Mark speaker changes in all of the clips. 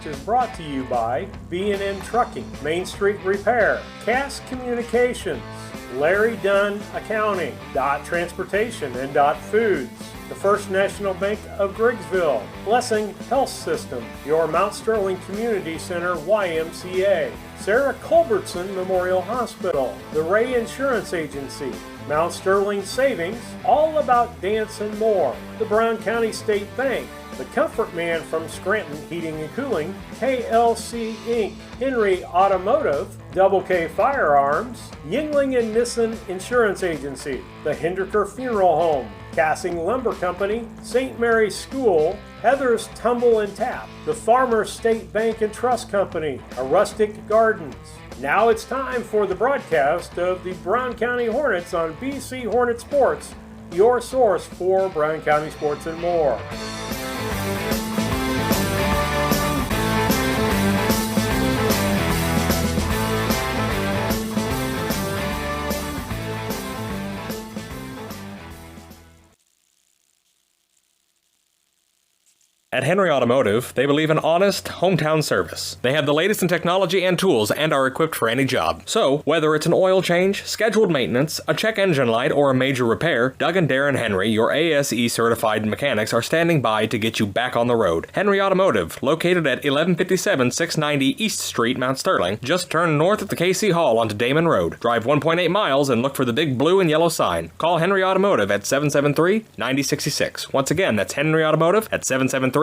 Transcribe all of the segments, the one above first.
Speaker 1: podcast is brought to you by B&N Trucking, Main Street Repair, Cass Communications, Larry Dunn Accounting, Dot Transportation and Dot Foods, the First National Bank of Griggsville, Blessing Health System, your Mount Sterling Community Center YMCA, Sarah Culbertson Memorial Hospital, the Ray Insurance Agency, Mount Sterling Savings, All About Dance and More, the Brown County State Bank, the Comfort Man from Scranton Heating and Cooling, KLC Inc., Henry Automotive, Double K Firearms, Yingling and Nissen Insurance Agency, the Hendricker Funeral Home, Cassing Lumber Company, St. Mary's School, Heather's Tumble and Tap, the Farmers State Bank and Trust Company, A Rustic Gardens. Now it's time for the broadcast of the Brown County Hornets on BC Hornet Sports, your source for Brown County sports and more.
Speaker 2: At Henry Automotive, they believe in honest, hometown service. They have the latest in technology and tools and are equipped for any job. So, whether it's an oil change, scheduled maintenance, a check engine light, or a major repair, Doug and Darren Henry, your ASE-certified mechanics, are standing by to get you back on the road. Henry Automotive, located at 1157 690 East Street, Mount Sterling. Just turn north at the KC Hall onto Damon Road. Drive 1.8 miles and look for the big blue and yellow sign. Call Henry Automotive at 773-9066. Once again, that's Henry Automotive at 773-9066.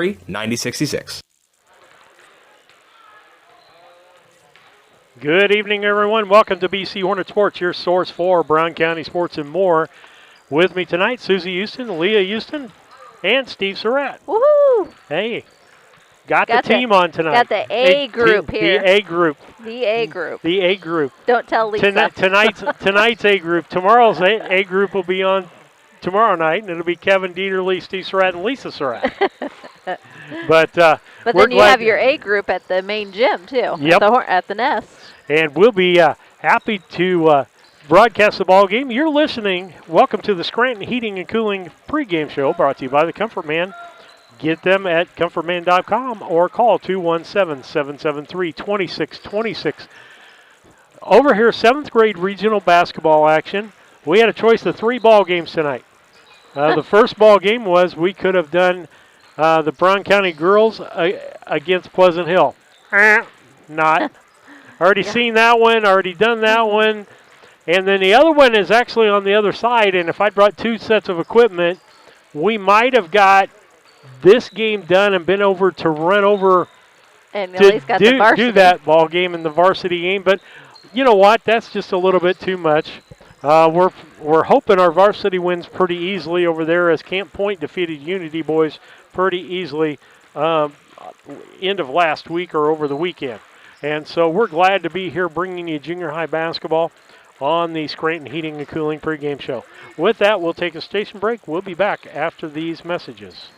Speaker 1: Good evening, everyone. Welcome to BC Hornet Sports, your source for Brown County sports and more. With me tonight, Susie Houston, Leah Houston, and Steve Surratt.
Speaker 3: Woohoo!
Speaker 1: Hey, got the team on tonight.
Speaker 3: Got the A group here.
Speaker 1: The A group.
Speaker 3: The A group.
Speaker 1: The A group.
Speaker 3: Don't tell Lisa.
Speaker 1: Tonight's A group. Tomorrow's A group will be on tomorrow night, and it'll be Kevin Dieterle, Steve Surratt, and Lisa Surratt. But
Speaker 3: then you have your A group at the main gym too.
Speaker 1: Yep.
Speaker 3: At the Nest.
Speaker 1: And we'll be happy to broadcast the ball game. You're listening. Welcome to the Scranton Heating and Cooling pregame show, brought to you by the Comfort Man. Get them at comfortman.com or call 217-773-2626. Over here, 7th grade regional basketball action. We had a choice of 3 ball games tonight. The first ball game was we could have done the Brown County girls against Pleasant Hill. Not. Already seen that one, already done that one. And then the other one is actually on the other side, and if I brought 2 sets of equipment, we might have got this game done and been over to run over
Speaker 3: and at least got the varsity.
Speaker 1: Do that ball game in the varsity game. But you know what? That's just a little bit too much. We're hoping our varsity wins pretty easily over there, as Camp Point defeated Unity boys pretty easily end of last week or over the weekend. And so we're glad to be here bringing you junior high basketball on the Scranton Heating and Cooling pregame show. With that, we'll take a station break. We'll be back after these messages.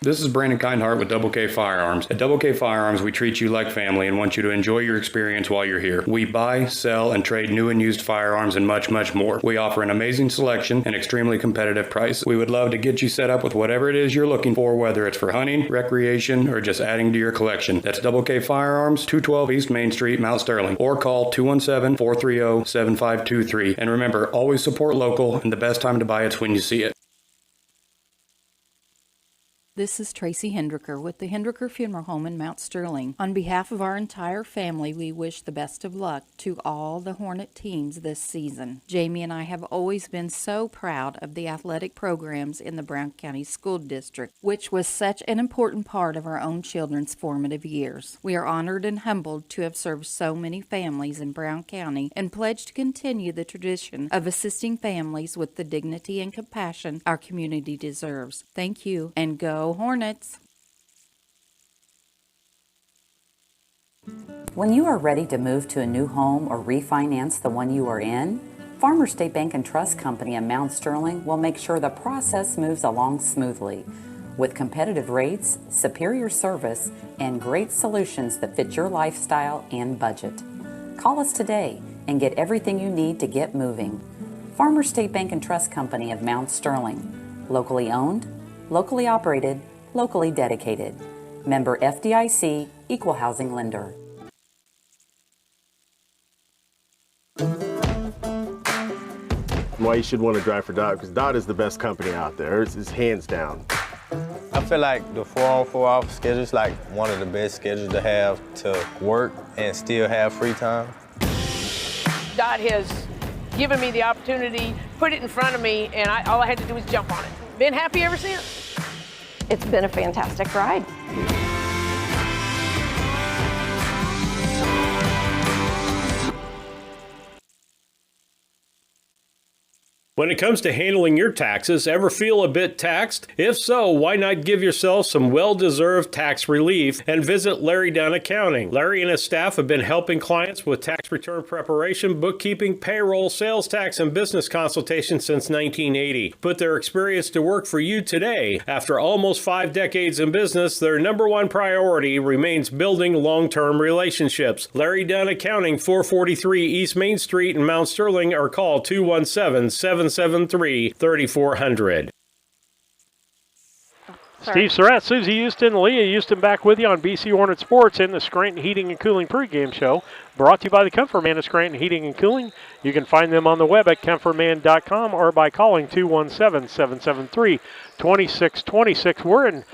Speaker 4: This is Brandon Kindhart with Double K Firearms. At Double K Firearms, we treat you like family and want you to enjoy your experience while you're here. We buy, sell, and trade new and used firearms and much, much more. We offer an amazing selection and extremely competitive price. We would love to get you set up with whatever it is you're looking for, whether it's for hunting, recreation, or just adding to your collection. That's Double K Firearms, 212 East Main Street, Mount Sterling, or call 217-430-7523. And remember, always support local, and the best time to buy it's when you see it.
Speaker 5: This is Tracy Hendricker with the Hendricker Funeral Home in Mount Sterling. On behalf of our entire family, we wish the best of luck to all the Hornet teams this season. Jamie and I have always been so proud of the athletic programs in the Brown County School District, which was such an important part of our own children's formative years. We are honored and humbled to have served so many families in Brown County and pledge to continue the tradition of assisting families with the dignity and compassion our community deserves. Thank you, and go Hornets!
Speaker 6: When you are ready to move to a new home or refinance the one you are in, Farmers State Bank and Trust Company in Mount Sterling will make sure the process moves along smoothly. With competitive rates, superior service, and great solutions that fit your lifestyle and budget. Call us today and get everything you need to get moving. Farmers State Bank and Trust Company of Mount Sterling. Locally owned, locally operated, locally dedicated. Member FDIC, Equal Housing Lender.
Speaker 7: Why you should want to drive for Dot, because Dot is the best company out there. It's hands down.
Speaker 8: I feel like the 4-on 4-off schedule is like one of the best schedules to have to work and still have free time.
Speaker 9: Dot has given me the opportunity, put it in front of me, and all I had to do was jump on it. Been happy ever since.
Speaker 10: It's been a fantastic ride.
Speaker 1: When it comes to handling your taxes, ever feel a bit taxed? If so, why not give yourself some well-deserved tax relief and visit Larry Dunn Accounting. Larry and his staff have been helping clients with tax return preparation, bookkeeping, payroll, sales tax, and business consultation since 1980. Put their experience to work for you today. After almost 5 decades in business, their number one priority remains building long-term relationships. Larry Dunn Accounting, 443 East Main Street in Mount Sterling, or call 217-773-3400. Steve Surratt, Susie Houston, Leah Houston back with you on BC Hornet Sports in the Scranton Heating and Cooling pregame show. Brought to you by the Comfort Man of Scranton Heating and Cooling. You can find them on the web at comfortman.com or by calling 217-773-2626. We're in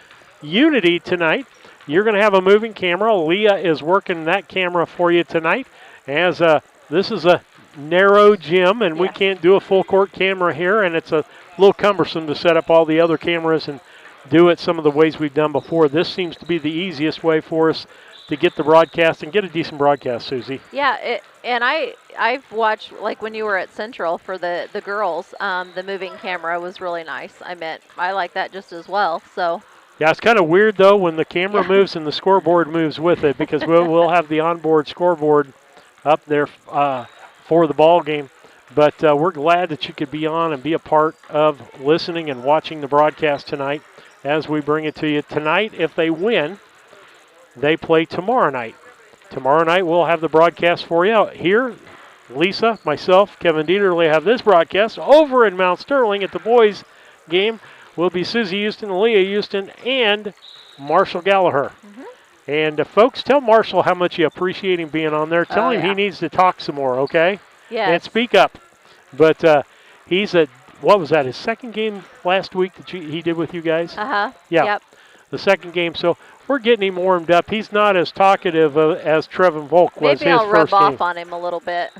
Speaker 1: Unity tonight. You're going to have a moving camera. Leah is working that camera for you tonight, as this is a narrow gym, and we can't do a full court camera here, and it's a little cumbersome to set up all the other cameras and do it some of the ways we've done before. This seems to be the easiest way for us to get the broadcast and get a decent broadcast, Susie.
Speaker 3: Yeah, and I've watched, like when you were at Central for the girls, the moving camera was really nice. I like that just as well. So
Speaker 1: yeah, it's kind of weird though when the camera moves and the scoreboard moves with it, because we'll have the onboard scoreboard up there for the ball game. But we're glad that you could be on and be a part of listening and watching the broadcast tonight as we bring it to you. Tonight, if they win, they play tomorrow night. Tomorrow night, we'll have the broadcast for you here. Lisa, myself, Kevin Dieterle have this broadcast. Over in Mount Sterling at the boys' game will be Susie Houston, Leah Houston, and Marshall Gallagher. And folks, tell Marshall how much you appreciate him being on there. Tell him he needs to talk some more, okay?
Speaker 3: Yeah.
Speaker 1: And speak up. But he's at, what was that, his second game last week that he did with you guys?
Speaker 3: Uh-huh.
Speaker 1: Yeah.
Speaker 3: Yep.
Speaker 1: The second game. So we're getting him warmed up. He's not as talkative as Trevin Volk was
Speaker 3: Maybe
Speaker 1: his
Speaker 3: I'll
Speaker 1: first
Speaker 3: rub
Speaker 1: game.
Speaker 3: off on him a little bit.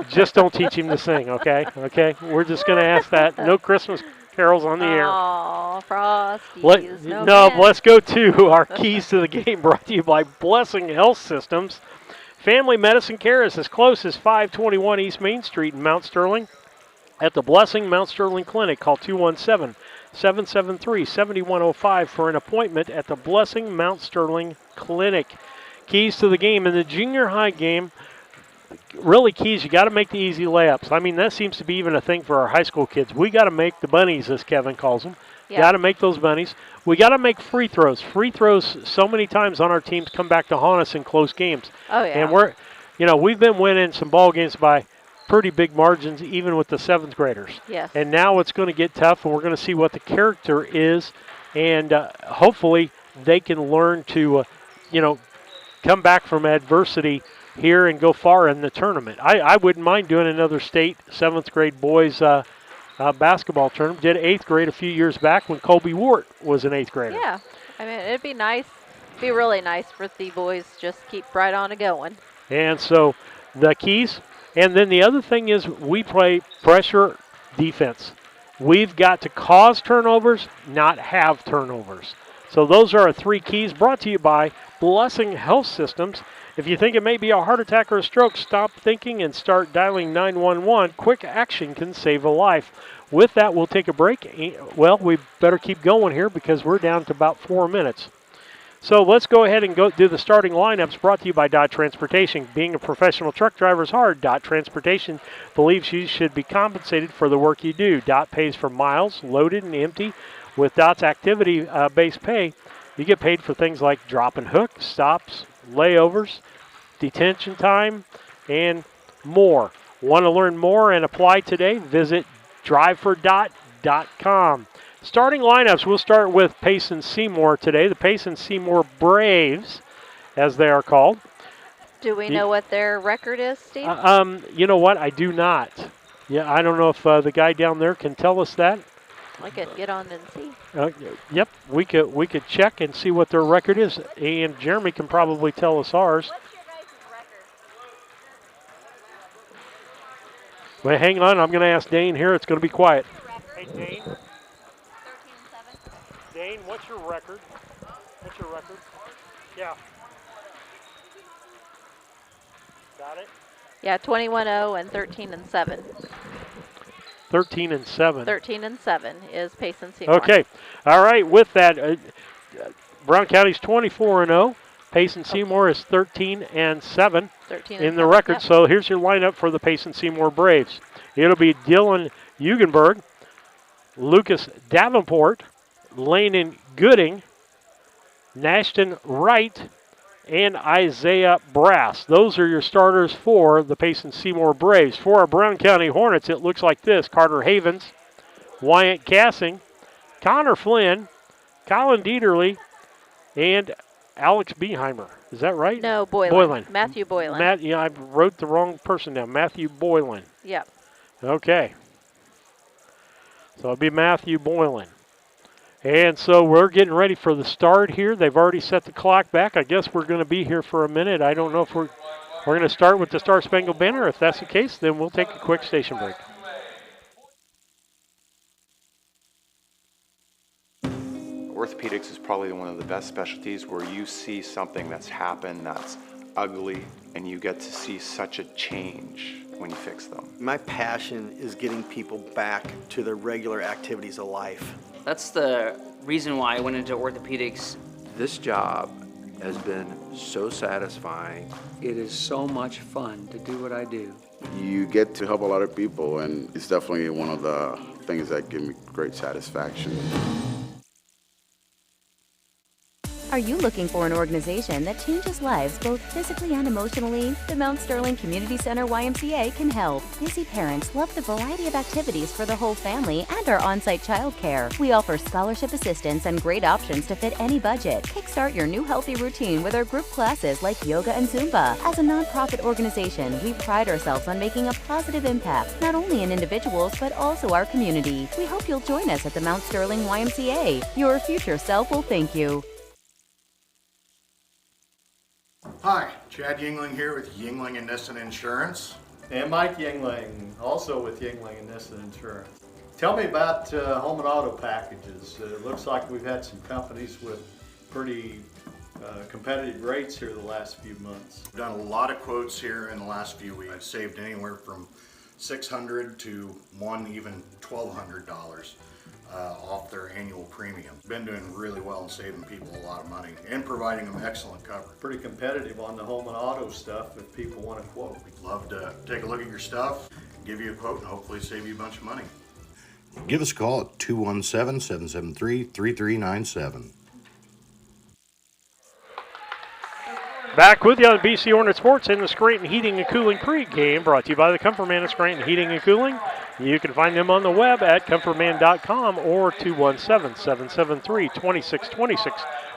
Speaker 1: Just don't teach him to sing, okay? Okay? We're just going to ask that. No Christmas carols on the air.
Speaker 3: Oh, Frosties.
Speaker 1: Let's go to our keys to the game, brought to you by Blessing Health Systems. Family medicine care is as close as 521 East Main Street in Mount Sterling. At the Blessing Mount Sterling Clinic, call 217-773-7105 for an appointment at the Blessing Mount Sterling Clinic. Keys to the game in the junior high game. Really keys, you got to make the easy layups. I mean, that seems to be even a thing for our high school kids. We got to make the bunnies, as Kevin calls them.
Speaker 3: Yeah.
Speaker 1: Got to make those bunnies. We got to make free throws. Free throws so many times on our teams come back to haunt us in close games.
Speaker 3: Oh, yeah.
Speaker 1: And we've been winning some ball games by pretty big margins, even with the 7th graders.
Speaker 3: Yes.
Speaker 1: And now it's going to get tough, and we're going to see what the character is, and hopefully they can learn to, come back from adversity here and go far in the tournament. I wouldn't mind doing another state 7th grade boys basketball tournament. Did 8th grade a few years back when Colby Wart was an 8th grader.
Speaker 3: Yeah. I mean, it'd be nice. It'd be really nice for the boys just keep right on going.
Speaker 1: And so the keys. And then the other thing is we play pressure defense. We've got to cause turnovers, not have turnovers. So those are our 3 keys, brought to you by Blessing Health Systems. If you think it may be a heart attack or a stroke, stop thinking and start dialing 911. Quick action can save a life. With that, we'll take a break. Well, we better keep going here because we're down to about 4 minutes. So let's go ahead and go do the starting lineups, brought to you by Dot Transportation. Being a professional truck driver is hard. Dot Transportation believes you should be compensated for the work you do. Dot pays for miles, loaded and empty. With Dot's activity-based pay, you get paid for things like drop and hook, stops, layovers, detention time, and more. Want to learn more and apply today? Visit drivefordot.com. Starting lineups, we'll start with Payson Seymour today. The Payson Seymour Braves, as they are called.
Speaker 3: Do we know what their record is, Steve?
Speaker 1: You know what? I do not. Yeah, I don't know if the guy down there can tell us that.
Speaker 3: I could get on and see.
Speaker 1: Yep, we could check and see what their record is, and Jeremy can probably tell us ours. Well, hang on, I'm going to ask Dane here. It's going to be quiet. Hey, Dane. 13-7. Dane, what's your record? What's your record? Yeah. Got it?
Speaker 3: Yeah, 21-0 and 13-7.
Speaker 1: 13-7.
Speaker 3: 13-7 is Payson Seymour.
Speaker 1: Okay. All right. With that, Brown County's 24-0. Payson Seymour is 13-7 in the record.
Speaker 3: Yep.
Speaker 1: So here's your lineup for the Payson Seymour Braves. It'll be Dylan Hugenberg, Lucas Davenport, Landon Gooding, Nashton Wright, and Isaiah Brass. Those are your starters for the Payson Seymour Braves. For our Brown County Hornets, it looks like this: Carter Havens, Wyatt Cassing, Connor Flynn, Colin Dieterle, and Alex Beheimer. Is that right?
Speaker 3: No, Boylan. Matthew Boylan.
Speaker 1: Yeah, I wrote the wrong person down. Matthew Boylan.
Speaker 3: Yep.
Speaker 1: Okay. So it'll be Matthew Boylan. And so we're getting ready for the start here. They've already set the clock back. I guess we're going to be here for a minute. I don't know if we're going to start with the Star Spangled Banner. If that's the case, then we'll take a quick station break.
Speaker 11: Orthopedics is probably one of the best specialties where you see something that's happened that's ugly and you get to see such a change when you fix them.
Speaker 12: My passion is getting people back to their regular activities of life.
Speaker 13: That's the reason why I went into orthopedics.
Speaker 14: This job has been so satisfying.
Speaker 15: It is so much fun to do what I do.
Speaker 16: You get to help a lot of people, and it's definitely one of the things that give me great satisfaction.
Speaker 17: Are you looking for an organization that changes lives both physically and emotionally? The Mount Sterling Community Center YMCA can help. Busy parents love the variety of activities for the whole family and our on-site childcare. We offer scholarship assistance and great options to fit any budget. Kickstart your new healthy routine with our group classes like yoga and Zumba. As a nonprofit organization, we pride ourselves on making a positive impact, not only in individuals, but also our community. We hope you'll join us at the Mount Sterling YMCA. Your future self will thank you.
Speaker 18: Hi, Chad Yingling here with Yingling and Nissen Insurance.
Speaker 19: And Mike Yingling, also with Yingling and Nissen Insurance. Tell me about home and auto packages. It looks like we've had some companies with pretty competitive rates here the last few months.
Speaker 18: We've done a lot of quotes here in the last few weeks. I've saved anywhere from $600 to even $1,200 off their annual premium. Been doing really well and saving people a lot of money and providing them excellent coverage.
Speaker 19: Pretty competitive on the home and auto stuff if people want to quote.
Speaker 18: We'd love to take a look at your stuff, give you a quote, and hopefully save you a bunch of money.
Speaker 20: Give us a call at 217-773-3397.
Speaker 1: Back with you on BC Hornet Sports in the Scranton Heating and Cooling pregame, brought to you by the Comfort Man of Scranton Heating and Cooling. You can find them on the web at comfortman.com or 217-773-2626.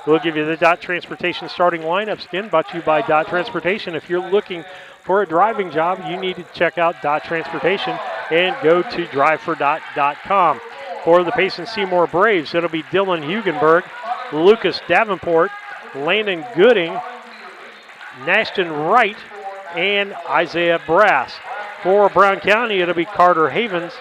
Speaker 1: We'll give you the Dot Transportation starting lineups again, brought to you by Dot Transportation. If you're looking for a driving job, you need to check out Dot Transportation and go to drivefordot.com. For the Payson Seymour Braves, it'll be Dylan Hugenberg, Lucas Davenport, Landon Gooding, Nashton Wright, and Isaiah Brass. For Brown County, it'll be Carter Havens,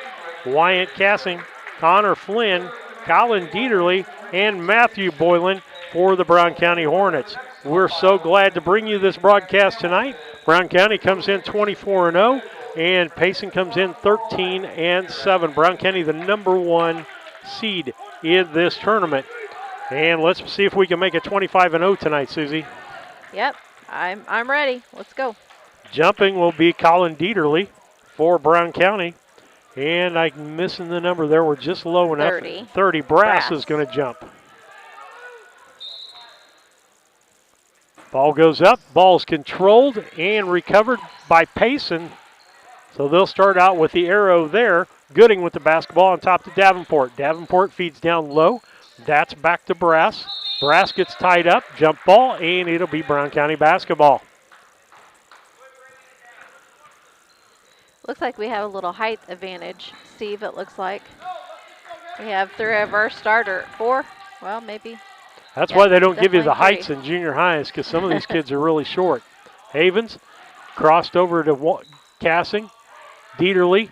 Speaker 1: Wyatt Cassing, Connor Flynn, Colin Dieterle, and Matthew Boylan for the Brown County Hornets. We're so glad to bring you this broadcast tonight. Brown County comes in 24-0, and Payson comes in 13-7. Brown County, the #1 seed in this tournament. And let's see if we can make it 25-0 tonight, Susie.
Speaker 3: Yep, I'm ready. Let's go.
Speaker 1: Jumping will be Colin Dieterle for Brown County. And I'm missing the number there. We're just low enough. 30. Brass is going to jump. Ball goes up. Ball's controlled and recovered by Payson. So they'll start out with the arrow there Gooding with the basketball on top to Davenport. Davenport feeds down low. That's back to Brass. Brass gets tied up, jump ball, and it'll be Brown County basketball.
Speaker 3: Looks like we have a little height advantage, Steve, it looks like. We have 3 of our starter, 4, well, maybe.
Speaker 1: That's why they don't give you the
Speaker 3: definitely
Speaker 1: heights in junior highs, because some of these kids are really short. Havens crossed over to Cassing. Dieterle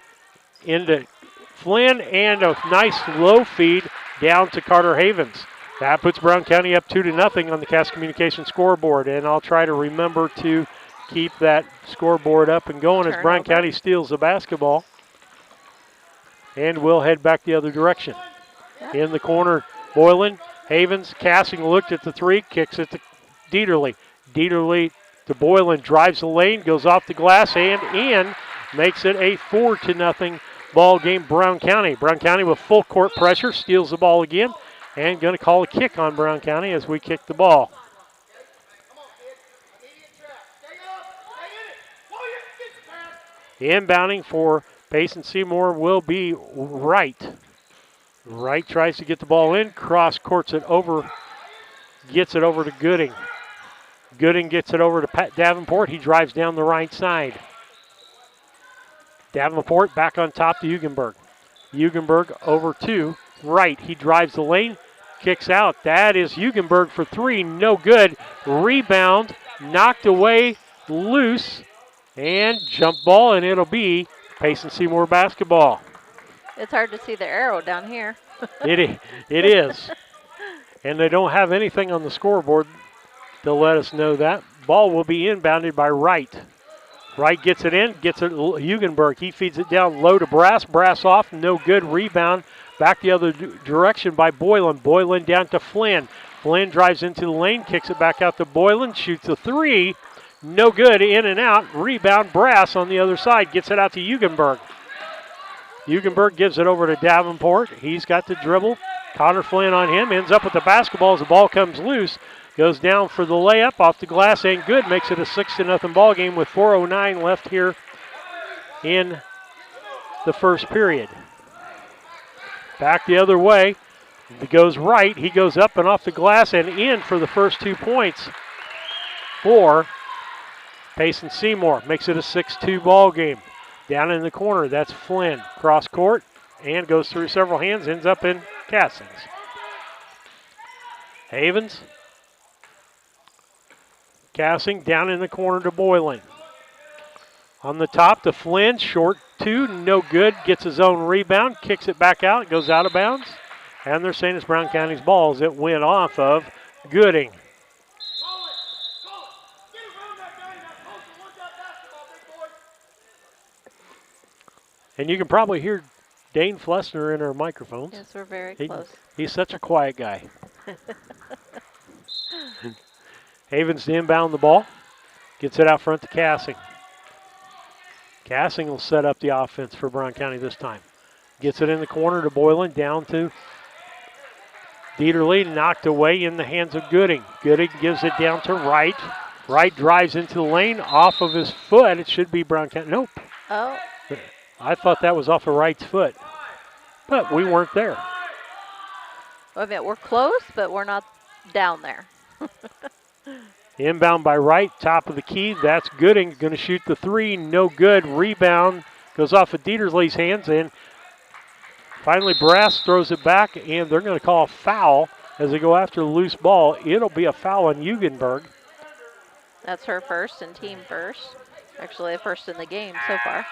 Speaker 1: into Flynn, and a nice low feed down to Carter Havens. That puts Brown County up 2-0 on the Cass Communication scoreboard, and I'll try to remember to keep that scoreboard up and going as Brown County steals the basketball. And we'll head back the other direction. In the corner, Boylan, Havens, Cassing looked at the 3, kicks it to Dieterle. Dieterle to Boylan, drives the lane, goes off the glass and in, makes it a 4-0 ball game, Brown County. Brown County with full court pressure, steals the ball again, and going to call a kick on Brown County as we kick the ball. Inbounding for Payson Seymour will be Wright. Wright tries to get the ball in, cross courts it over, gets it over to Gooding. Gooding gets it over to Pat Davenport. He drives down the right side. Davenport back on top to Hugenberg. Hugenberg over to Wright. He drives the lane, kicks out. That is Hugenberg for 3, no good. Rebound, knocked away, loose, and jump ball, and it'll be Payson Seymour basketball.
Speaker 3: It's hard to see the arrow down here.
Speaker 1: It is. And they don't have anything on the scoreboard to let us know that. Ball will be inbounded by Wright. Wright gets it in, gets it Hugenberg. He feeds it down low to Brass. Brass off, no good. Rebound back the other direction by Boylan. Boylan down to Flynn. Flynn drives into the lane, kicks it back out to Boylan, shoots a 3. No good, in and out. Rebound, Brass on the other side. Gets it out to Hugenberg. Hugenberg gives it over to Davenport. He's got the dribble. Connor Flynn on him. Ends up with the basketball as the ball comes loose. Goes down for the layup off the glass and good. Makes it a 6-0 ball game with 4:09 left here in the first period. Back the other way. It goes Wright. He goes up and off the glass and in for the first 2 points for Payson Seymour. Makes it a 6-2 ball game. Down in the corner, that's Flynn. Cross court and goes through several hands. Ends up in Cassings. Havens. Cassing down in the corner to Boylan. On the top to Flynn, short 2, no good. Gets his own rebound, kicks it back out, goes out of bounds. And they're saying it's Brown County's ball as it went off of Gooding. And you can probably hear Dane Flessner in our microphones.
Speaker 3: Yes, we're very close.
Speaker 1: He's such a quiet guy. Havens to inbound the ball. Gets it out front to Cassing. Cassing will set up the offense for Brown County this time. Gets it in the corner to Boylan, down to Dieterle, knocked away in the hands of Gooding. Gooding gives it down to Wright. Wright drives into the lane, off of his foot. It should be Brown County. Nope.
Speaker 3: Oh.
Speaker 1: I thought that was off of Wright's foot, but we weren't there.
Speaker 3: I mean, we're close, but we're not down there.
Speaker 1: Inbound by Wright, top of the key. That's Gooding, going to shoot the 3. No good. Rebound goes off of Dieterle's hands, and finally Brass throws it back, and they're going to call a foul as they go after the loose ball. It'll be a foul on Hugenberg.
Speaker 3: That's her first and team first. Actually, the first in the game so far.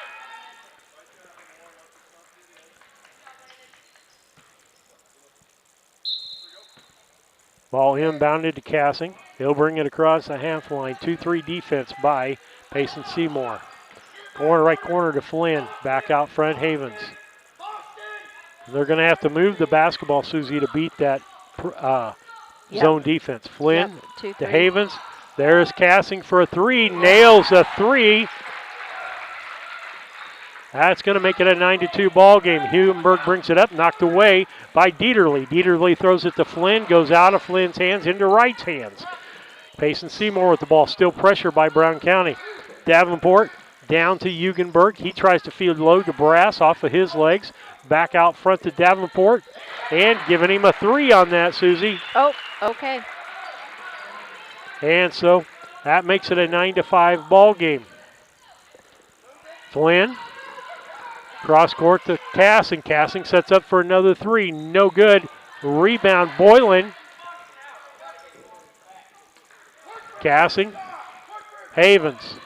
Speaker 1: Ball inbounded to Cassing. He'll bring it across the half line. 2-3 defense by Payson Seymour. Corner, right corner to Flynn. Back out front, Havens. They're going to have to move the basketball, Susie, to beat that zone defense. Flynn to Havens. There's Cassing for a 3. Nails a 3. That's going to make it a 9-2 ball game. Hugenberg brings it up, knocked away by Dieterle. Dieterle throws it to Flynn, goes out of Flynn's hands into Wright's hands. Payson Seymour with the ball, still pressure by Brown County. Davenport down to Hugenberg. He tries to field low to Brass off of his legs. Back out front to Davenport. And giving him a 3 on that, Susie.
Speaker 3: Oh, okay.
Speaker 1: And so that makes it a 9-5 ball game. Flynn, cross court to Cassing. Cassing sets up for another 3. No good. Rebound, Boylan. Cassing. Havens.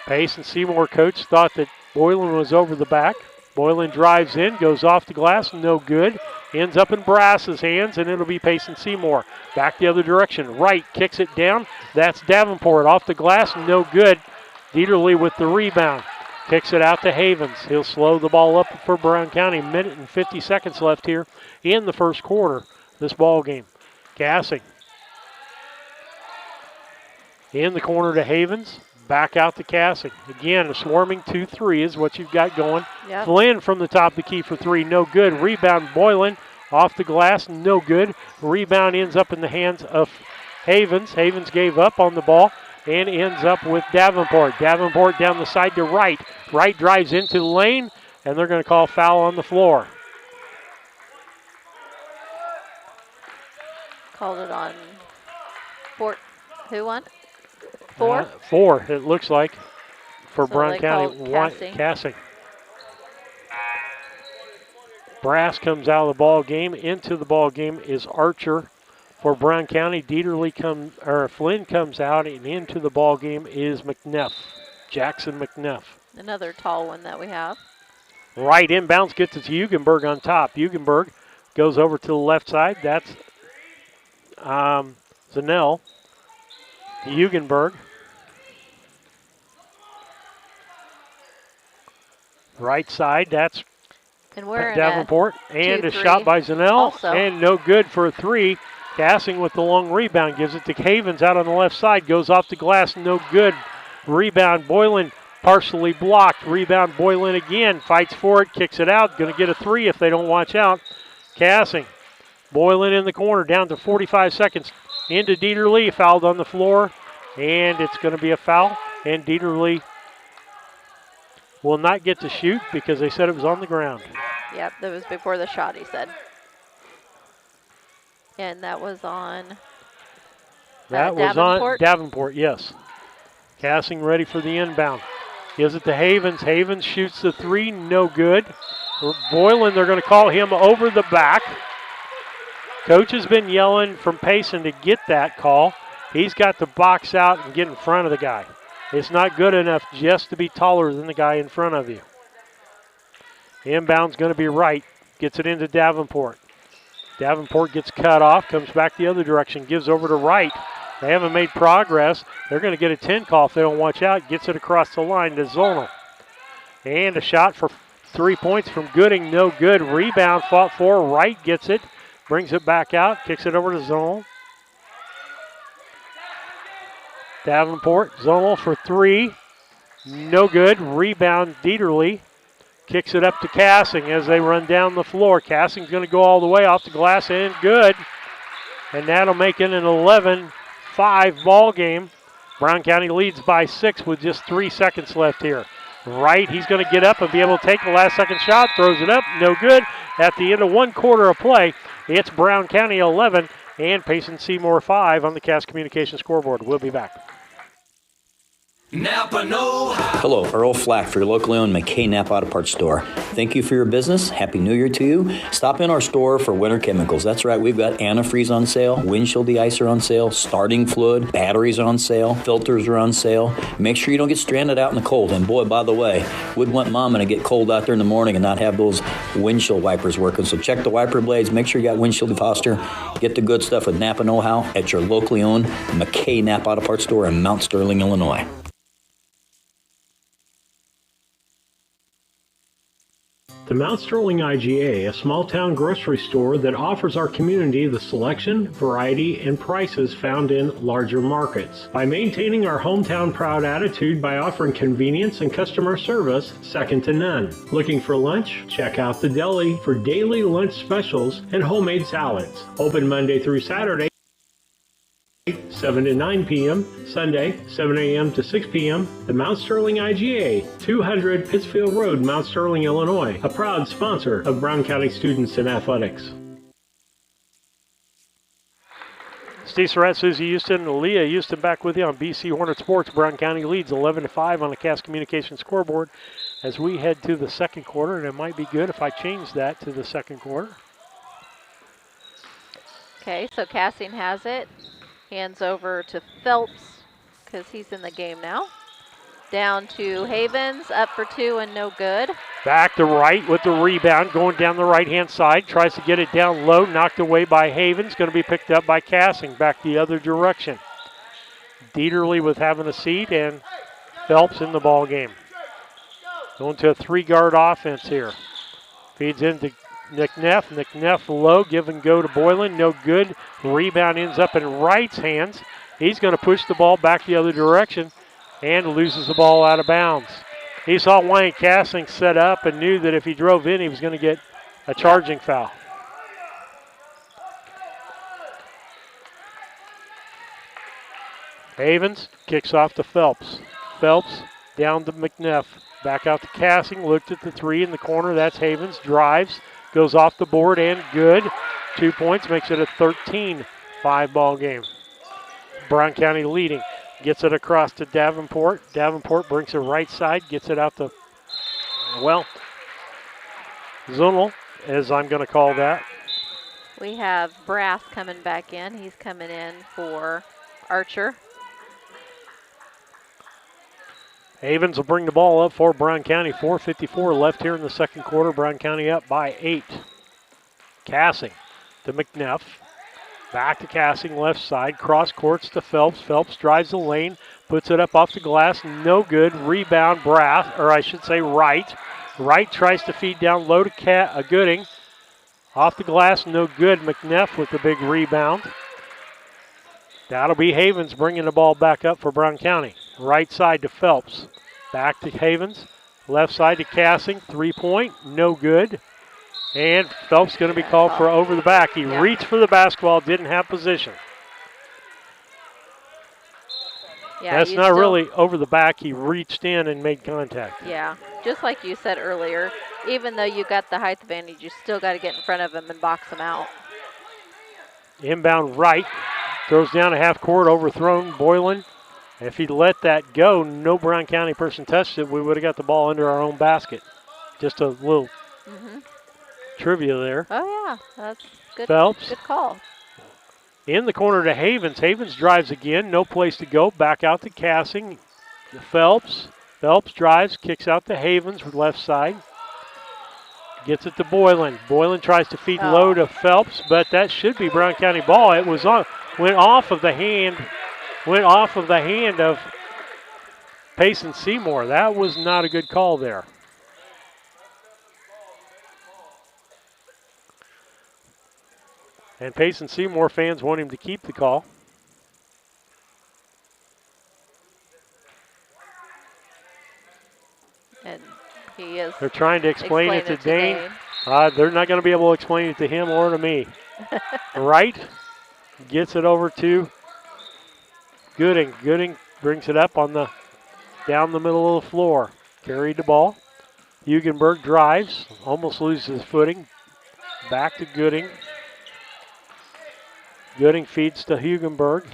Speaker 1: Payson Seymour coach thought that Boylan was over the back. Boylan drives in, goes off the glass, no good. Ends up in Brass's hands, and it'll be Payson Seymour. Back the other direction. Right, kicks it down. That's Davenport off the glass, no good. Dieterle with the rebound. Kicks it out to Havens. He'll slow the ball up for Brown County. Minute and 50 seconds left here in the first quarter of this ball game. Cassing. In the corner to Havens. Back out to Cassing. Again, a swarming 2-3 is what you've got going.
Speaker 3: Yep.
Speaker 1: Flynn from the top of the key for 3, no good. Rebound, Boylan off the glass, no good. Rebound ends up in the hands of Havens. Havens gave up on the ball and ends up with Davenport. Davenport down the side to Wright. Wright drives into the lane, and they're going to call foul on the floor.
Speaker 3: Called it on Fort. Who won? 4?
Speaker 1: 4, it looks like, for
Speaker 3: So
Speaker 1: Brown
Speaker 3: they
Speaker 1: County.
Speaker 3: called
Speaker 1: Cassing. Brass comes out of the ball game. Into the ball game is Archer for Brown County. Flynn comes out, and into the ball game is McNeff, Jackson McNeff.
Speaker 3: Another tall one that we have.
Speaker 1: Right inbounds, gets it to Hugenberg on top. Hugenberg goes over to the left side. That's Zanell. Hugenberg. Right side, that's
Speaker 3: And we're in
Speaker 1: Davenport. And a shot by Zanell.
Speaker 3: Also.
Speaker 1: And no good for a 3. Cassing with the long rebound. Gives it to Havens out on the left side. Goes off the glass. No good. Rebound. Boylan partially blocked. Rebound. Boylan again. Fights for it. Kicks it out. Going to get a 3 if they don't watch out. Cassing. Boylan in the corner. Down to 45 seconds. Into Dieterle. Fouled on the floor. And it's going to be a foul. And Dieterle will not get to shoot because they said it was on the ground.
Speaker 3: Yep, that was before the shot, he said. And that was on
Speaker 1: That was
Speaker 3: Davenport?
Speaker 1: on Davenport, yes. Cassing ready for the inbound. Gives it to Havens. Havens shoots the 3, no good. Boylan, they're going to call him over the back. Coach has been yelling from Payson to get that call. He's got to box out and get in front of the guy. It's not good enough just to be taller than the guy in front of you. Inbound's going to be Wright. Gets it into Davenport. Davenport gets cut off, comes back the other direction, gives over to Wright. They haven't made progress. They're going to get a 10 call if they don't watch out. Gets it across the line to Zonal. And a shot for 3 points from Gooding, no good. Rebound fought for. Wright gets it, brings it back out, kicks it over to Zonal. Davenport, Zonal for 3, no good. Rebound, Dieterle. Kicks it up to Cassing as they run down the floor. Cassing's going to go all the way off the glass and good. And that'll make it an 11-5 ball game. Brown County leads by 6 with just 3 seconds left here. Wright, he's going to get up and be able to take the last second shot. Throws it up, no good. At the end of 1 quarter of play, it's Brown County 11 and Payson Seymour 5 on the Cass Communications scoreboard. We'll be back.
Speaker 21: Napa know-how. Hello, Earl Flack for your locally owned McKay Napa Auto Parts store. Thank you for your business. Happy New Year to you. Stop in our store for winter chemicals. That's right, we've got antifreeze on sale, windshield deicer on sale, starting fluid, batteries on sale, filters are on sale. Make sure you don't get stranded out in the cold. And boy, by the way, wouldn't want Mama to get cold out there in the morning and not have those windshield wipers working. So check the wiper blades. Make sure you got windshield defroster. Get the good stuff with Napa know-how at your locally owned McKay Napa Auto Parts store in Mount Sterling, Illinois.
Speaker 1: The Mount Sterling IGA, a small-town grocery store that offers our community the selection, variety, and prices found in larger markets. By maintaining our hometown proud attitude by offering convenience and customer service second to none. Looking for lunch? Check out the deli for daily lunch specials and homemade salads. Open Monday through Saturday, 7 to 9 p.m. Sunday, 7 a.m. to 6 p.m. The Mount Sterling IGA, 200 Pittsfield Road, Mount Sterling, Illinois, a proud sponsor of Brown County Students in Athletics.
Speaker 2: Steve Surratt, Susie Houston, Leah Houston back with you on BC Hornet Sports. Brown County leads 11-5 on the Cass Communications scoreboard as we head to the second quarter, and it might be good if I change that to the second quarter.
Speaker 3: Okay, so Cassing has it. Hands over to Phelps because he's in the game now. Down to Havens, up for two and no good.
Speaker 2: Back to right with the rebound, going down the right-hand side. Tries to get it down low, knocked away by Havens. Going to be picked up by Cassing, back the other direction. Dieterle with having a seat, and Phelps in the ball game. Going to a three-guard offense here. Feeds into Nick Neff. Nick Neff low, give and go to Boylan. No good. Rebound ends up in Wright's hands. He's going to push the ball back the other direction and loses the ball out of bounds. He saw Wayne Cassing set up and knew that if he drove in, he was going to get a charging foul. Havens kicks off to Phelps. Phelps down to McNeff. Back out to Cassing. Looked at the three in the corner. That's Havens. Drives. Goes off the board and good. 2 points makes it a 13-5 ball game. Brown County leading. Gets it across to Davenport. Davenport brings it right side. Gets it out to, well, Zunel, as I'm going to call that.
Speaker 3: We have Brass coming back in. He's coming in for Archer.
Speaker 2: Havens will bring the ball up for Brown County. 4:54 left here in the second quarter. Brown County up by 8. Cassing to McNeff. Back to Cassing, left side. Cross courts to Phelps. Phelps drives the lane, puts it up off the glass. No good. Rebound, Brass, or I should say Wright. Wright tries to feed down low to Gooding. Off the glass, no good. McNeff with the big rebound. That'll be Havens bringing the ball back up for Brown County. Right side to Phelps. Back to Havens. Left side to Cassing. 3-point, no good. And Phelps going to be called for over the back. He reached for the basketball, didn't have position.
Speaker 3: Yeah,
Speaker 2: that's not really over the back. He reached in and made contact.
Speaker 3: Yeah, just like you said earlier, even though you got the height advantage, you still got to get in front of him and box him out.
Speaker 2: Inbound right. Throws down a half court, overthrown. Boylan. If he'd let that go, no Brown County person touched it, we would have got the ball under our own basket. Just a little trivia there.
Speaker 3: Oh, yeah. That's good.
Speaker 2: Phelps.
Speaker 3: Good call.
Speaker 2: In the corner to Havens. Havens drives again. No place to go. Back out to Cassing. Phelps. Phelps drives. Kicks out to Havens with left side. Gets it to Boylan. Boylan tries to feed low to Phelps, but that should be Brown County ball. It was on. Went off of the hand of Payson Seymour. That was not a good call there. And Payson Seymour fans want him to keep the call.
Speaker 3: And he is.
Speaker 2: They're trying to explain it to Dane. They're not going to be able to explain it to him or to me. Right. Gets it over to Gooding. Gooding brings it up on down the middle of the floor. Carried the ball. Hugenberg drives. Almost loses his footing. Back to Gooding. Gooding feeds to Hugenberg.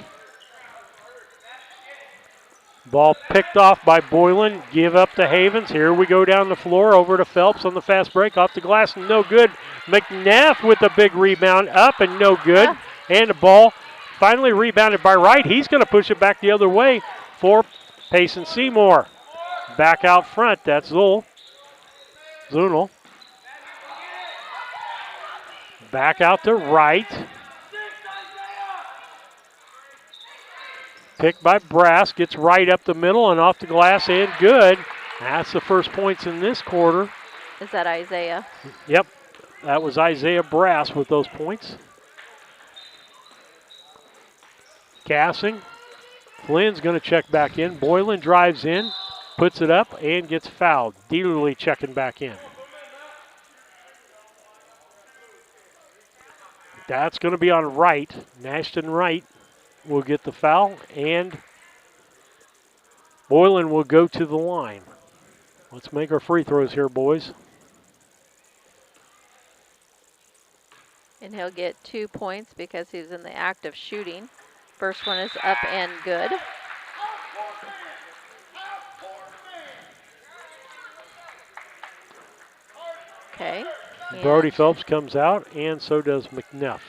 Speaker 2: Ball picked off by Boylan. Give up to Havens. Here we go down the floor. Over to Phelps on the fast break. Off the glass. No good. McNeff with a big rebound. Up and no good. And the ball finally rebounded by Wright. He's going to push it back the other way for Payson Seymour. Back out front. That's Zunel. Back out to Wright. Picked by Brass, gets right up the middle and off the glass and good. That's the first points in this quarter.
Speaker 3: Is that Isaiah?
Speaker 2: Yep, that was Isaiah Brass with those points. Cassing. Flynn's going to check back in. Boylan drives in, puts it up, and gets fouled. Dieterle checking back in. That's going to be on Wright, Nashton Wright. will get the foul, and Boylan will go to the line. Let's make our free throws here, boys.
Speaker 3: And he'll get 2 points because he's in the act of shooting. First one is up and good. Okay.
Speaker 2: Brody Phelps comes out, and so does McNeff.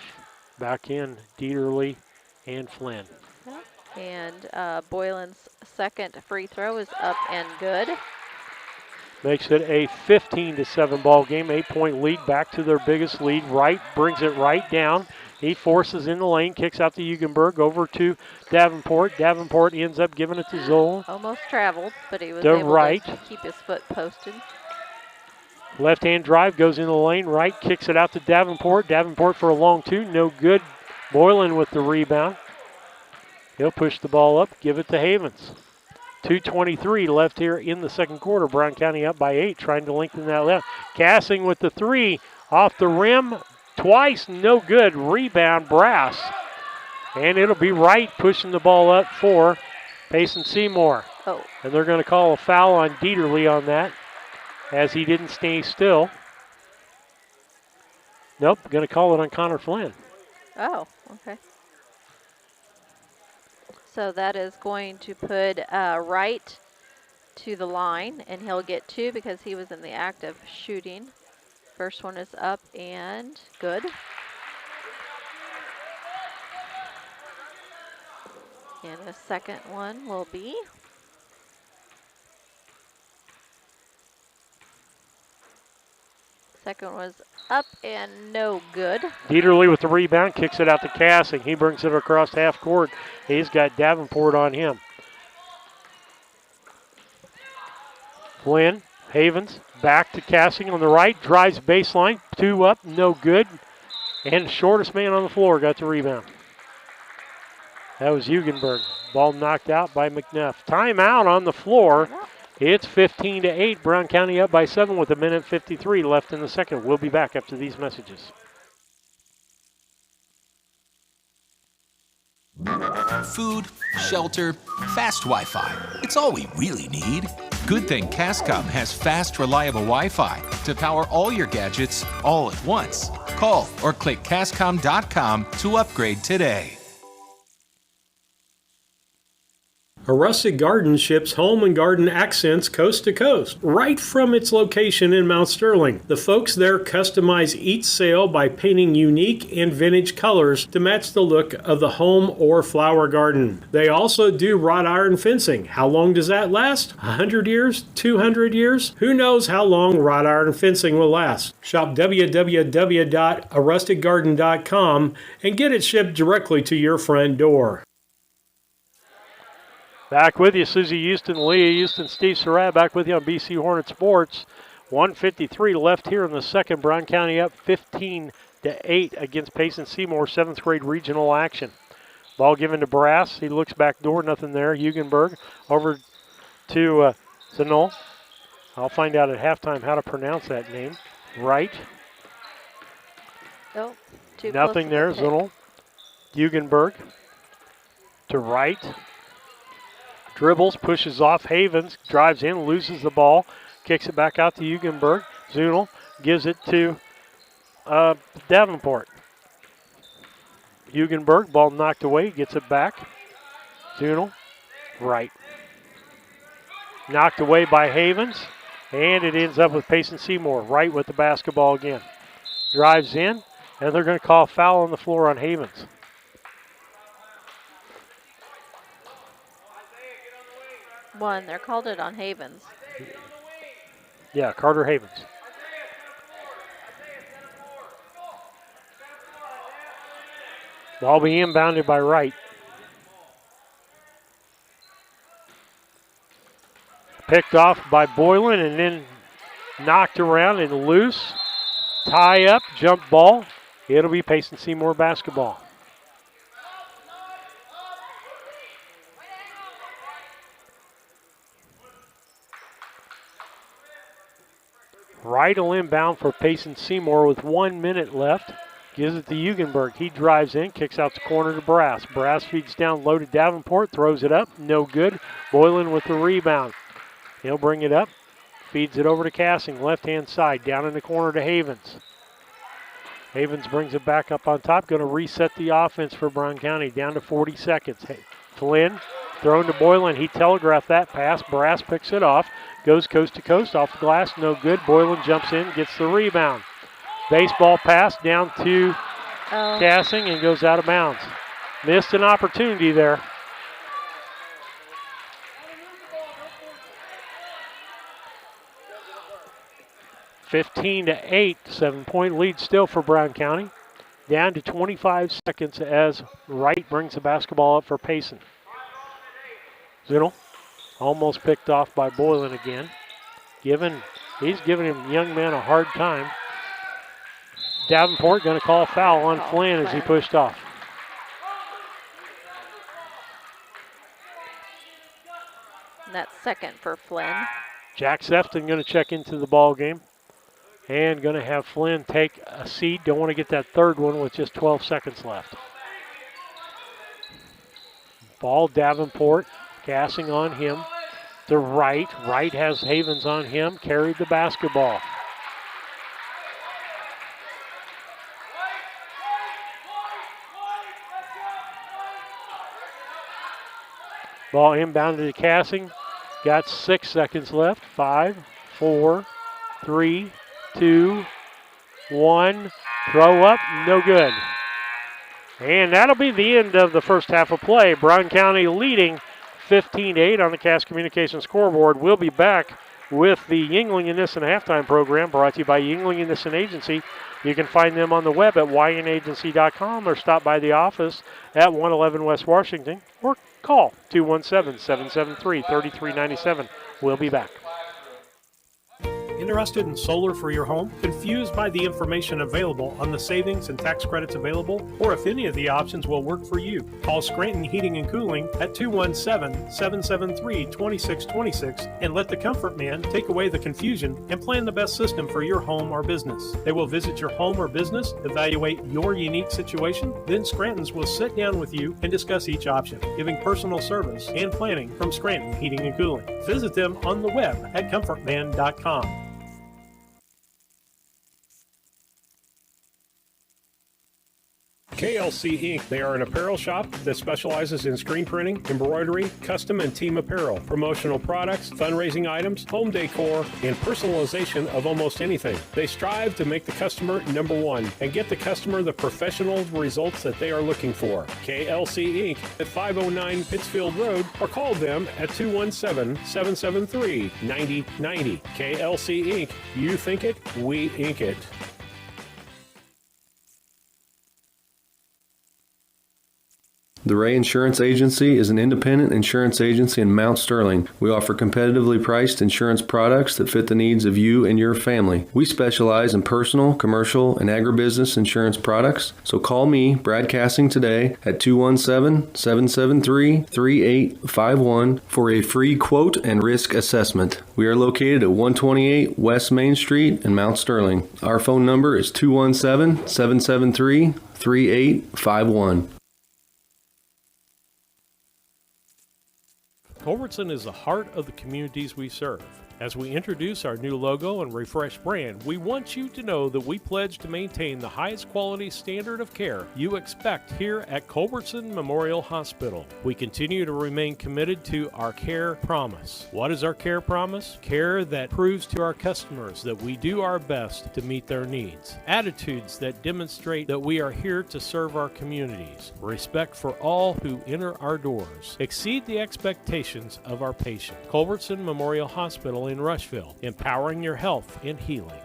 Speaker 2: Back in Dieterle and Flynn.
Speaker 3: And Boylan's second free throw is up and good.
Speaker 2: Makes it a 15-7 ball game, 8-point lead, back to their biggest lead. Wright brings it right down. He forces in the lane, kicks out to Hugenberg, over to Davenport. Davenport ends up giving it to Zoll.
Speaker 3: Almost traveled, but he was
Speaker 2: To
Speaker 3: able
Speaker 2: Wright.
Speaker 3: to keep his foot posted.
Speaker 2: Left-hand drive goes in the lane. Wright kicks it out to Davenport. Davenport for a long two, no good. Boylan with the rebound. He'll push the ball up, give it to Havens. 2:23 left here in the second quarter. Brown County up by 8, trying to lengthen that lead. Cassing with the three, off the rim, twice, no good. Rebound, Brass. And it'll be Wright pushing the ball up for Payson Seymour.
Speaker 3: Oh.
Speaker 2: And they're going to call a foul on Dieterle on that, as he didn't stay still. Nope, going to call it on Connor Flynn.
Speaker 3: Oh, okay. So that is going to put Wright to the line, and he'll get 2 because he was in the act of shooting. First one is up and good. And the second one will be second was up and no good.
Speaker 2: Dieterle with the rebound, kicks it out to Cassing. He brings it across half court. He's got Davenport on him. Flynn, Havens, back to Cassing on the right, drives baseline, 2 up, no good. And the shortest man on the floor got the rebound. That was Hugenberg. Ball knocked out by McNeff. Timeout on the floor. It's 15-8. Brown County up by 7 with 1:53 left in the second. We'll be back after these messages.
Speaker 4: Food, shelter, fast Wi-Fi. It's all we really need. Good thing Cascom has fast, reliable Wi-Fi to power all your gadgets all at once. Call or click Cascom.com to upgrade today.
Speaker 1: A Rustic Garden ships home and garden accents coast to coast, right from its location in Mount Sterling. The folks there customize each sail by painting unique and vintage colors to match the look of the home or flower garden. They also do wrought iron fencing. How long does that last? 100 years? 200 years? Who knows how long wrought iron fencing will last? Shop www.arusticgarden.com and get it shipped directly to your front door.
Speaker 2: Back with you, Susie Houston, Leah Houston, Steve Surratt, back with you on BC Hornet Sports. 1:53 left here in the second. Brown County up 15-8 against Payson Seymour, 7th grade regional action. Ball given to Brass. He looks back door, nothing there. Hugenberg over to Zanol. I'll find out at halftime how to pronounce that name. Right.
Speaker 3: Oh, too
Speaker 2: nothing there, Zanol. Hugenberg to Wright. Dribbles, pushes off Havens, drives in, loses the ball, kicks it back out to Hugenberg. Zunel gives it to Davenport. Hugenberg, ball knocked away, gets it back. Zunel, right. Knocked away by Havens, and it ends up with Payson Seymour, right with the basketball again. Drives in, and they're going to call foul on the floor on Havens.
Speaker 3: One, they're called it on Havens.
Speaker 2: Yeah, Carter Havens. Ball being inbounded by Wright. Picked off by Boylan and then knocked around and loose. Tie up, jump ball. It'll be Payson Seymour basketball. Wright will inbound for Payson Seymour with 1 minute left. Gives it to Hugenberg. He drives in, kicks out the corner to Brass. Brass feeds down low to Davenport, throws it up, no good. Boylan with the rebound. He'll bring it up, feeds it over to Cassing, left-hand side, down in the corner to Havens. Havens brings it back up on top, going to reset the offense for Brown County, down to 40 seconds. Flynn thrown to Boylan. He telegraphed that pass. Brass picks it off, goes coast to coast, off the glass, no good. Boylan jumps in, gets the rebound. Baseball pass down to Cassing and goes out of bounds. Missed an opportunity there. (15-8), 7-point lead still for Brown County. Down to 25 seconds as Wright brings the basketball up for Payson. Zinnel almost picked off by Boylan again. He's giving him young man a hard time. Davenport going to call a foul on Flynn as he pushed off.
Speaker 3: And that's second for Flynn.
Speaker 2: Jack Sefton going to check into the ball game. And going to have Flynn take a seat. Don't want to get that third one with just 12 seconds left. Ball Davenport, Cassing on him. To Wright. Wright has Havens on him. Carried the basketball. Ball inbounded to Cassing. Got 6 seconds left. 5, 4, 3, 2, 1. Throw up, no good. And that'll be the end of the first half of play. Brown County leading 15-8 on the Cass Communications scoreboard. We'll be back with the Yingling and Nissen halftime program brought to you by Yingling and Nissen Agency. You can find them on the web at ynagency.com or stop by the office at 111 West Washington or call 217-773-3397. We'll be back.
Speaker 1: Interested in solar for your home? Confused by the information available on the savings and tax credits available? Or if any of the options will work for you? Call Scranton Heating and Cooling at 217-773-2626 and let the Comfort Man take away the confusion and plan the best system for your home or business. They will visit your home or business, evaluate your unique situation, then Scranton's will sit down with you and discuss each option, giving personal service and planning from Scranton Heating and Cooling. Visit them on the web at comfortman.com. KLC Inc. They are an apparel shop that specializes in screen printing, embroidery, custom and team apparel, promotional products, fundraising items, home decor, and personalization of almost anything. They strive to make the customer number one and get the customer the professional results that they are looking for. KLC Inc. at 509 Pittsfield Road or call them at 217-773-9090. KLC Inc. You think it, we ink it.
Speaker 5: The Ray Insurance Agency is an independent insurance agency in Mount Sterling. We offer competitively priced insurance products that fit the needs of you and your family. We specialize in personal, commercial, and agribusiness insurance products. So call me, Brad Cassing, today at 217-773-3851 for a free quote and risk assessment. We are located at 128 West Main Street in Mount Sterling. Our phone number is 217-773-3851.
Speaker 1: Culbertson is the heart of the communities we serve. As we introduce our new logo and refreshed brand, we want you to know that we pledge to maintain the highest quality standard of care you expect here at Culbertson Memorial Hospital. We continue to remain committed to our care promise. What is our care promise? Care that proves to our customers that we do our best to meet their needs. Attitudes that demonstrate that we are here to serve our communities. Respect for all who enter our doors. Exceed the expectations of our patient. Culbertson Memorial Hospital in Rushville, empowering your health and healing.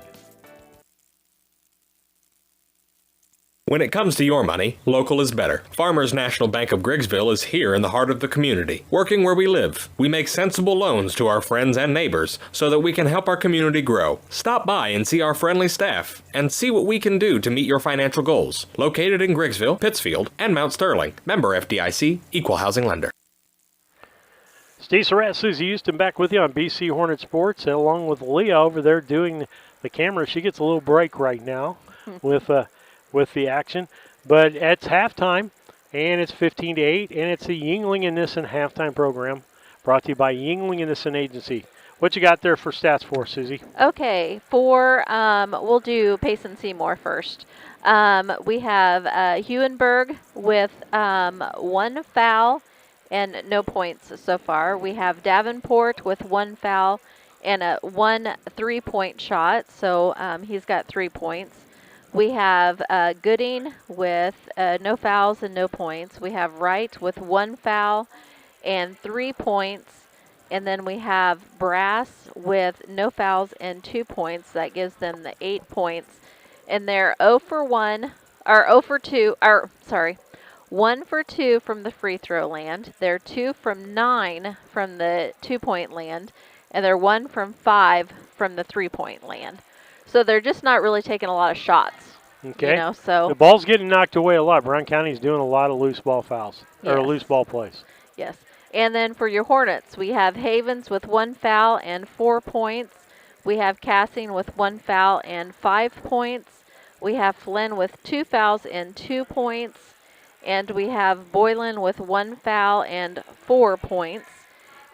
Speaker 22: When it comes to your money, local is better. Farmers National Bank of Griggsville is here in the heart of the community, working where we live. We make sensible loans to our friends and neighbors so that we can help our community grow. Stop by and see our friendly staff and see what we can do to meet your financial goals. Located in Griggsville, Pittsfield, and Mount Sterling. Member FDIC, Equal Housing Lender.
Speaker 2: Steve Surratt, Susie Houston back with you on BC Hornet Sports, along with Leah over there doing the camera. She gets a little break right now with with the action. But it's halftime, and it's 15-8, and it's the Yingling and Nissen halftime program brought to you by Yingling and Nissen Agency. What you got there for stats for us, Susie?
Speaker 3: Okay, we'll do Payson Seymour first. We have Huenberg with 1 foul and no points so far. We have Davenport with 1 foul and a 1 3-point shot, so he's got 3 points. We have Gooding with no fouls and no points. We have Wright with 1 foul and 3 points. And then we have Brass with no fouls and 2 points. That gives them the 8 points. And they're 0 for 1 from the free throw land. They're 2 from 9 from the 2-point land. And they're 1 from 5 from the 3-point land. So they're just not really taking a lot of shots.
Speaker 2: Okay.
Speaker 3: So
Speaker 2: the ball's getting knocked away a lot. Brown County's doing a lot of loose ball fouls, or loose ball plays.
Speaker 3: Yes. And then for your Hornets, we have Havens with 1 foul and 4 points. We have Cassing with 1 foul and 5 points. We have Flynn with 2 fouls and 2 points. And we have Boylan with 1 foul and 4 points.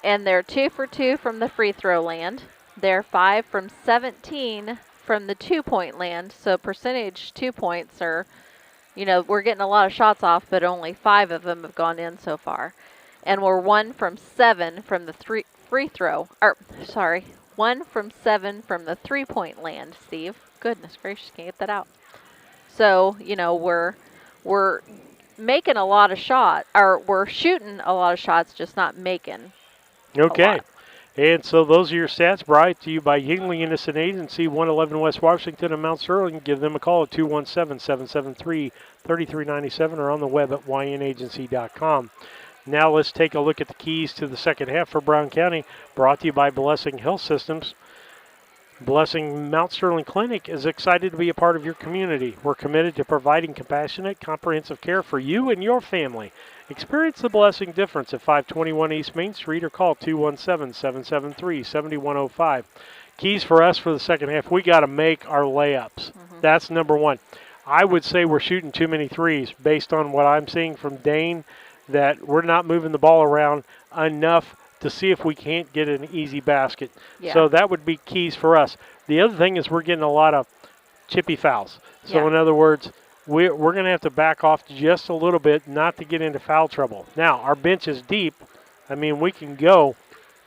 Speaker 3: And they're 2 for 2 from the free throw land. They're 5 from 17 from the 2-point land. So percentage 2 points are, we're getting a lot of shots off, but only 5 of them have gone in so far. And we're 1 from 7 from the 1 from 7 from the 3-point land, Steve. Goodness gracious, can't get that out. So, we're making a lot of shots, or we're shooting a lot of shots, just not making
Speaker 2: Okay. And so those are your stats brought to you by Yingling and Nissen Agency, 111 West Washington and Mount Sterling. Give them a call at 217-773-3397 or on the web at ynagency.com. Now let's take a look at the keys to the second half for Brown County, brought to you by Blessing Health Systems. Blessing Mount Sterling Clinic is excited to be a part of your community. We're committed to providing compassionate, comprehensive care for you and your family. Experience the Blessing difference at 521 East Main Street or call 217-773-7105. Keys for us for the second half, we got to make our layups. That's number one. I would say we're shooting too many threes based on what I'm seeing from Dane, that we're not moving the ball around enough to see if we can't get an easy basket. Yeah. So that would be keys for us. The other thing is we're getting a lot of chippy fouls. So in other words, we're going to have to back off just a little bit not to get into foul trouble. Now, our bench is deep. I mean, we can go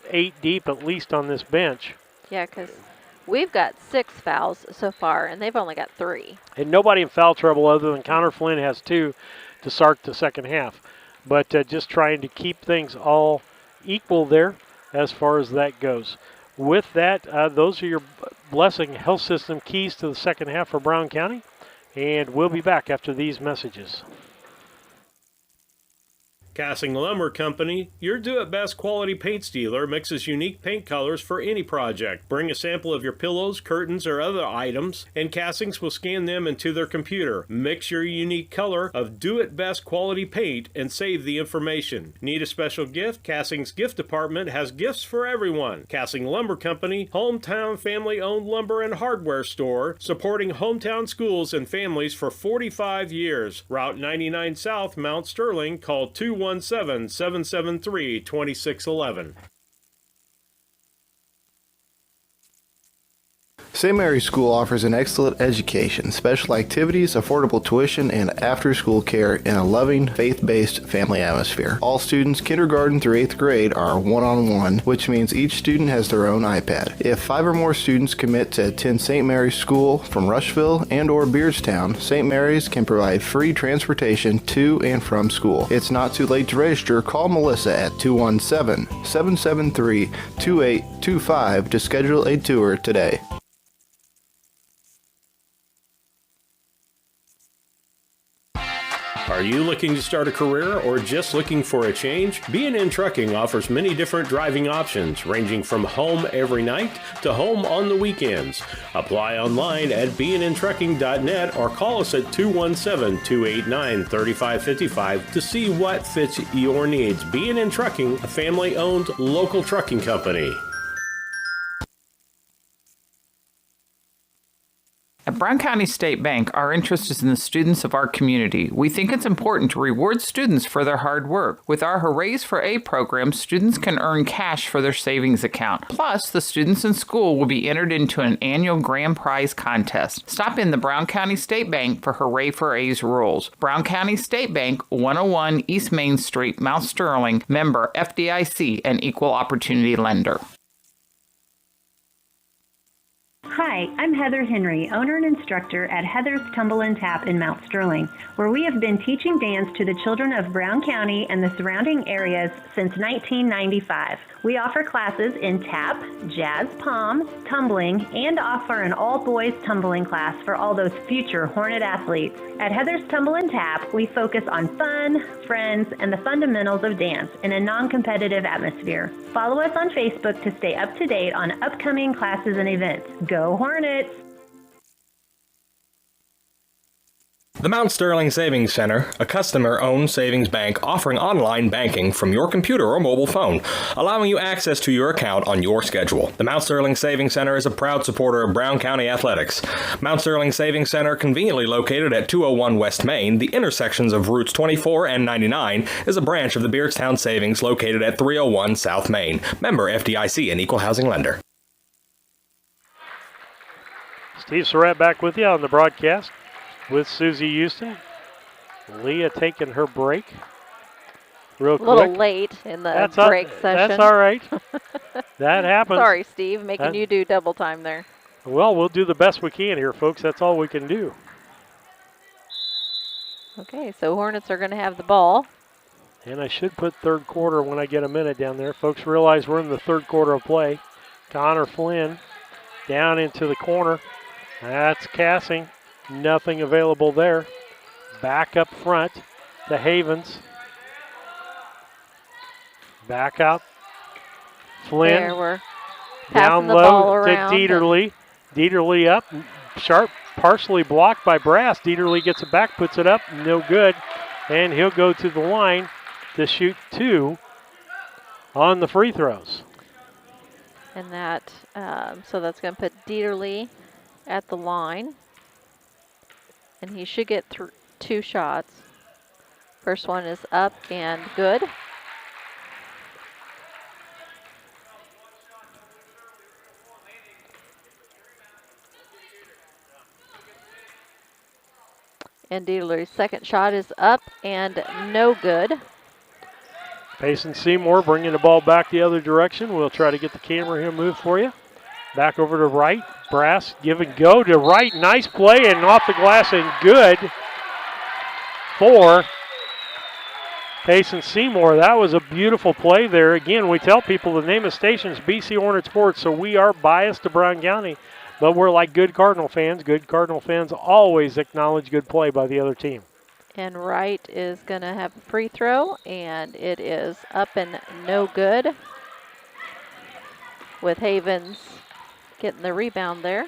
Speaker 2: 8 deep at least on this bench.
Speaker 3: Yeah, because we've got 6 fouls so far, and they've only got 3.
Speaker 2: And nobody in foul trouble other than Connor Flynn has 2 to start the second half. But just trying to keep things all equal there as far as that goes. With that, those are your Blessing Health System keys to the second half for Brown County. And we'll be back after these messages.
Speaker 1: Cassing Lumber Company, your do-it-best quality paint dealer, mixes unique paint colors for any project. Bring a sample of your pillows, curtains, or other items, and Cassings will scan them into their computer. Mix your unique color of do-it-best quality paint and save the information. Need a special gift? Cassing's gift department has gifts for everyone. Cassing Lumber Company, hometown family-owned lumber and hardware store, supporting hometown schools and families for 45 years. Route 99 South, Mount Sterling. Call 217-773-2611.
Speaker 12: St. Mary's School offers an excellent education, special activities, affordable tuition, and after-school care in a loving, faith-based family atmosphere. All students, kindergarten through 8th grade, are one-on-one, which means each student has their own iPad. If 5 or more students commit to attend St. Mary's School from Rushville and or Beardstown, St. Mary's can provide free transportation to and from school. It's not too late to register. Call Melissa at 217-773-2825 to schedule a tour today.
Speaker 1: Are you looking to start a career or just looking for a change? B&N Trucking offers many different driving options, ranging from home every night to home on the weekends. Apply online at bnntrucking.net or call us at 217-289-3555 to see what fits your needs. B&N Trucking, a family-owned local trucking company.
Speaker 13: At
Speaker 6: At Brown County State Bank, our interest is in the students of our community. We think it's important to reward students for their hard work. With our Hoorays for A program, students can earn cash for their savings account. Plus, the students in school will be entered into an annual grand prize contest. Stop in the Brown County State Bank for Hooray for A's rules. Brown County State Bank, 101 East Main Street, Mount Sterling, member FDIC, and equal opportunity lender.
Speaker 7: Hi, I'm Heather Henry, owner and instructor at Heather's Tumble and Tap in Mount Sterling, where we have been teaching dance to the children of Brown County and the surrounding areas since 1995. We offer classes in tap, jazz palm, tumbling, and offer an all-boys tumbling class for all those future Hornet athletes. At Heather's Tumble and Tap, we focus on fun, friends, and the fundamentals of dance in a non-competitive atmosphere. Follow us on Facebook to stay up to date on upcoming classes and events. Go Hornets!
Speaker 22: The Mount Sterling Savings Center, a customer-owned savings bank offering online banking from your computer or mobile phone, allowing you access to your account on your schedule. The Mount Sterling Savings Center is a proud supporter of Brown County athletics. Mount Sterling Savings Center, conveniently located at 201 West Main, the intersections of routes 24 and 99, is a branch of the Beardstown Savings located at 301 South Main. Member FDIC and equal housing lender.
Speaker 2: Steve Surratt back with you on the broadcast with Susie Houston. Leah taking her break real quick.
Speaker 3: A little late in the break session.
Speaker 2: That's all right. That happens.
Speaker 3: Sorry, Steve, making you do double time there.
Speaker 2: Well, we'll do the best we can here, folks. That's all we can do.
Speaker 3: Okay, so Hornets are going to have the ball.
Speaker 2: And I should put third quarter when I get a minute down there. Folks realize we're in the third quarter of play. Connor Flynn down into the corner. That's Cassing. Nothing available there. Back up front to Havens. Back up. Flynn.
Speaker 3: There, we're
Speaker 2: down
Speaker 3: passing the
Speaker 2: low
Speaker 3: ball
Speaker 2: to
Speaker 3: around.
Speaker 2: Dieterle. Dieterle up. Sharp, partially blocked by Brass. Dieterle gets it back, puts it up. No good. And he'll go to the line to shoot 2 on the free throws.
Speaker 3: And that, so that's going to put Dieterle at the line. And he should get 2 shots. First one is up and good. And Dieterle's second shot is up and no good.
Speaker 2: Payson Seymour bringing the ball back the other direction. We'll try to get the camera here moved for you. Back over to right. Brass give and go to right. Nice play and off the glass and good for Payson Seymour. That was a beautiful play there. Again, we tell people the name of the station is BC Hornet Sports, so we are biased to Brown County, but we're like good Cardinal fans. Good Cardinal fans always acknowledge good play by the other team.
Speaker 3: And Wright is going to have a free throw, and it is up and no good, with Havens getting the rebound there.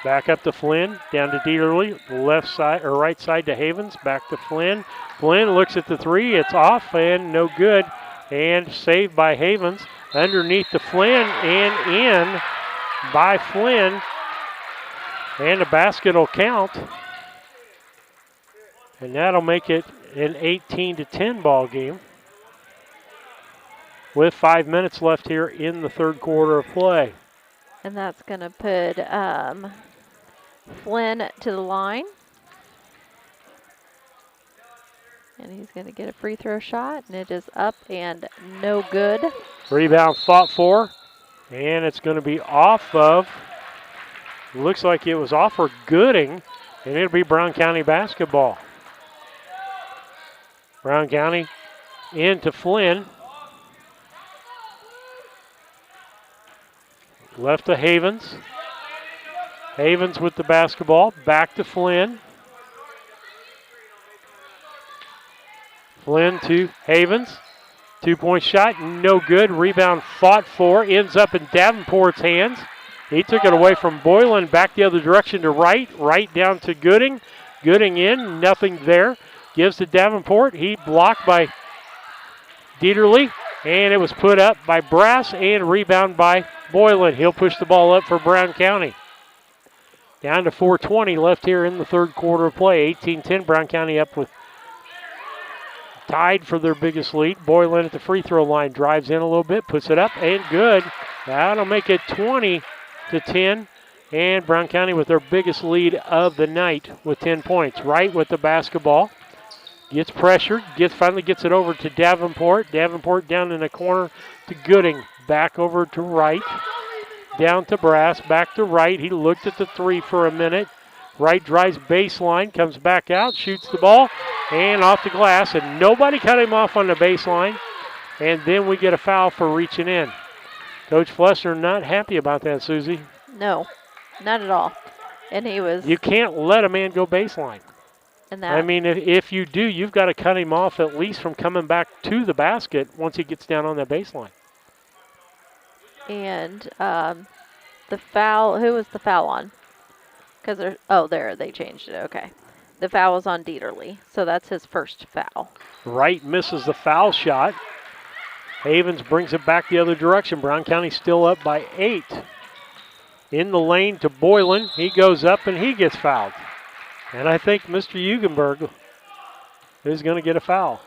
Speaker 2: Back up to Flynn, down to Dieterle, left side or right side to Havens, back to Flynn. Flynn looks at the 3, it's off and no good, and saved by Havens. Underneath to Flynn and in by Flynn, and a basket will count. And that'll make it an 18-10 ball game, with 5 minutes left here in the third quarter of play.
Speaker 3: And that's going to put Flynn to the line. And he's going to get a free throw shot, and it is up and no good.
Speaker 2: Rebound fought for, and it's going to be off of, looks like it was off for Gooding, and it'll be Brown County basketball. Brown County into Flynn. Left to Havens. Havens with the basketball. Back to Flynn. Flynn to Havens. 2-point shot, no good. Rebound fought for. Ends up in Davenport's hands. He took it away from Boylan. Back the other direction to Wright. Wright down to Gooding. Gooding in. Nothing there. Gives to Davenport. He blocked by Dieterle. And it was put up by Brass and rebound by Boylan, he'll push the ball up for Brown County. Down to 4:20 left here in the third quarter of play. 18-10, Brown County up with tied for their biggest lead. Boylan at the free throw line drives in a little bit, puts it up, and good. That'll make it 20-10. And Brown County with their biggest lead of the night with 10 points. Wright with the basketball. Gets pressured, finally gets it over to Davenport. Davenport down in the corner to Gooding. Back over to Wright. Down to Brass, back to Wright. He looked at the three for a minute. Wright drives baseline, comes back out, shoots the ball, and off the glass. And nobody cut him off on the baseline. And then we get a foul for reaching in. Coach Flessner not happy about that, Susie.
Speaker 3: No, not at all. And he was...
Speaker 2: You can't let a man go baseline.
Speaker 3: And that,
Speaker 2: I mean, if you do, you've got to cut him off at least from coming back to the basket once he gets down on that baseline.
Speaker 3: And the foul, who was the foul on? Because there, they changed it, okay. The foul was on Dieterle, so that's his first foul.
Speaker 2: Wright misses the foul shot. Havens brings it back the other direction. Brown County still up by 8. In the lane to Boylan. He goes up and he gets fouled. And I think Mr. Hugenberg is going to get a foul.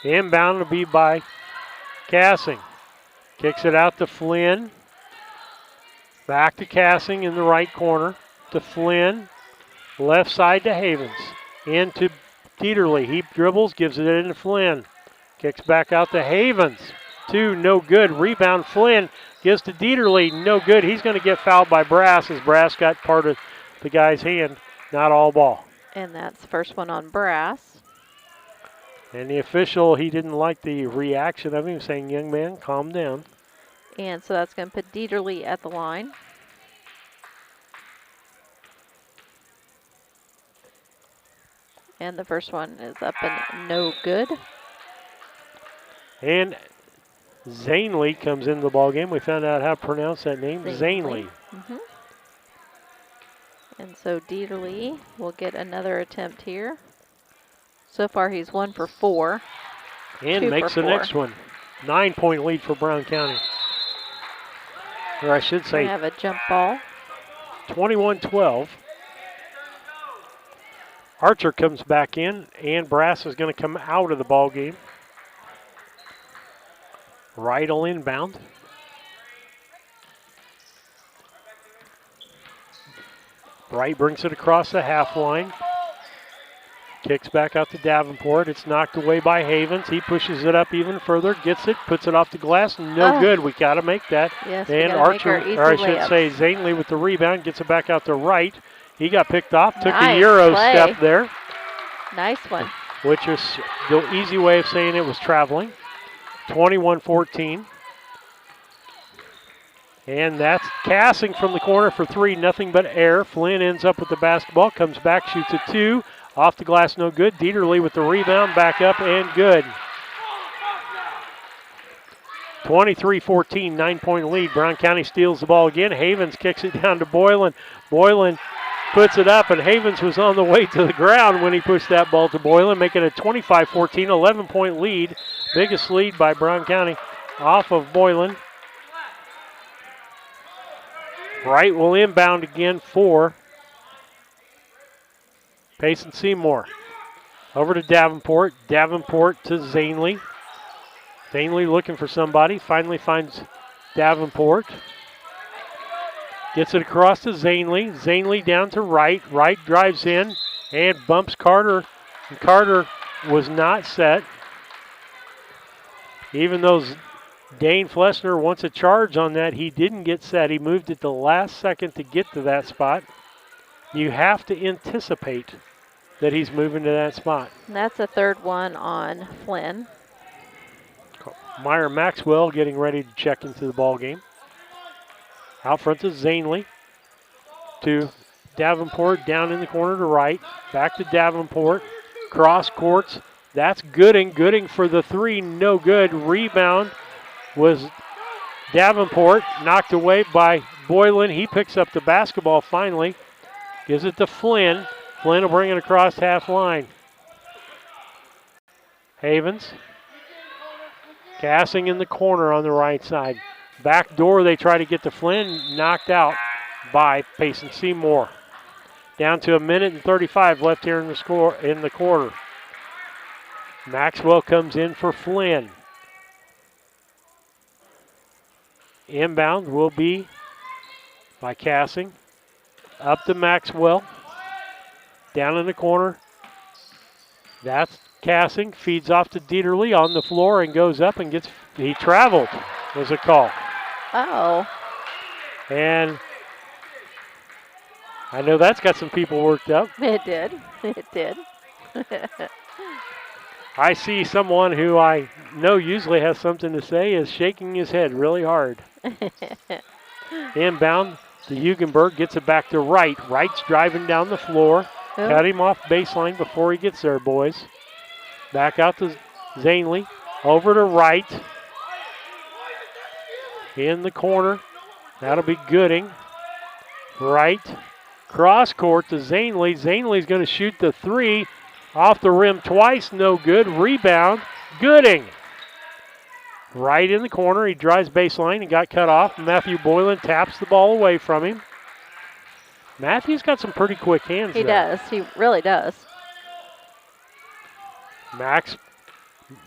Speaker 2: Inbound to be by Cassing. Kicks it out to Flynn. Back to Cassing in the right corner to Flynn. Left side to Havens. Into Dieterle. He dribbles, gives it into Flynn. Kicks back out to Havens. 2, no good. Rebound, Flynn gives to Dieterle, no good. He's going to get fouled by Brass as Brass got part of the guy's hand, not all ball.
Speaker 3: And that's the first one on Brass.
Speaker 2: And the official, he didn't like the reaction of him, saying, young man, calm down.
Speaker 3: And so that's going to put Dieterle at the line. And the first one is up and no good.
Speaker 2: And Zanley comes into the ballgame. We found out how to pronounce that name, Zanley.
Speaker 3: Mm-hmm. And so Dieterle will get another attempt here. So far he's 1 for 4.
Speaker 2: And makes the next one. 9-point lead for Brown County. Or I should say,
Speaker 3: we have a jump ball.
Speaker 2: 21-12. Archer comes back in, and Brass is going to come out of the ball game. Wright will inbound. Wright brings it across the half line. Kicks back out to Davenport. It's knocked away by Havens. He pushes it up even further, gets it, puts it off the glass. No good. We got to make that.
Speaker 3: Yes,
Speaker 2: and Archer, or I should say Zanley with the rebound, gets it back out to Wright. He got picked off, took a Euro step there.
Speaker 3: Nice one.
Speaker 2: Which is the easy way of saying it was traveling. 21-14. And that's Cassing from the corner for 3, nothing but air. Flynn ends up with the basketball, comes back, shoots a 2. Off the glass, no good. Dieterle with the rebound, back up and good. 23-14, 9-point lead. Brown County steals the ball again. Havens kicks it down to Boylan. Boylan puts it up, and Havens was on the way to the ground when he pushed that ball to Boylan, making it a 25-14, 11-point lead. Biggest lead by Brown County off of Boylan. Wright will inbound again for Payson Seymour. Over to Davenport. Davenport to Zanley. Zanley looking for somebody. Finally finds Davenport. Gets it across to Zanley. Zanley down to Wright. Wright drives in and bumps Carter. And Carter was not set. Even though Dane Flessner wants a charge on that, he didn't get set. He moved it the last second to get to that spot. You have to anticipate that he's moving to that spot.
Speaker 3: And that's a third one on Flynn.
Speaker 2: Meyer Maxwell getting ready to check into the ball game. Out front to Zanley. To Davenport, down in the corner to Wright. Back to Davenport. Cross courts. That's Gooding. Gooding for the 3, no good. Rebound was Davenport, knocked away by Boylan. He picks up the basketball finally. Gives it to Flynn. Flynn will bring it across half line. Havens. Cassing in the corner on the right side. Back door they try to get to Flynn, knocked out by Payson Seymour. Down to 1:35 left here in the quarter. Maxwell comes in for Flynn. Inbound will be by Cassing. Up to Maxwell. Down in the corner. That's Cassing. Feeds off to Dieterle on the floor and goes up and he traveled, was a call.
Speaker 3: Oh.
Speaker 2: And I know that's got some people worked up.
Speaker 3: It did. It did.
Speaker 2: I see someone who I know usually has something to say is shaking his head really hard. Inbound to Hugenberg, gets it back to Wright. Wright's driving down the floor.
Speaker 3: Oh.
Speaker 2: Cut him off baseline before he gets there, boys. Back out to Zanley. Over to Wright. In the corner. That'll be Gooding. Wright. Cross court to Zanley. Zanley's going to shoot the three. Off the rim twice, no good. Rebound, Gooding. Right in the corner, he drives baseline and got cut off. Matthew Boylan taps the ball away from him. Matthew's got some pretty quick hands
Speaker 3: He
Speaker 2: there.
Speaker 3: does, he really does.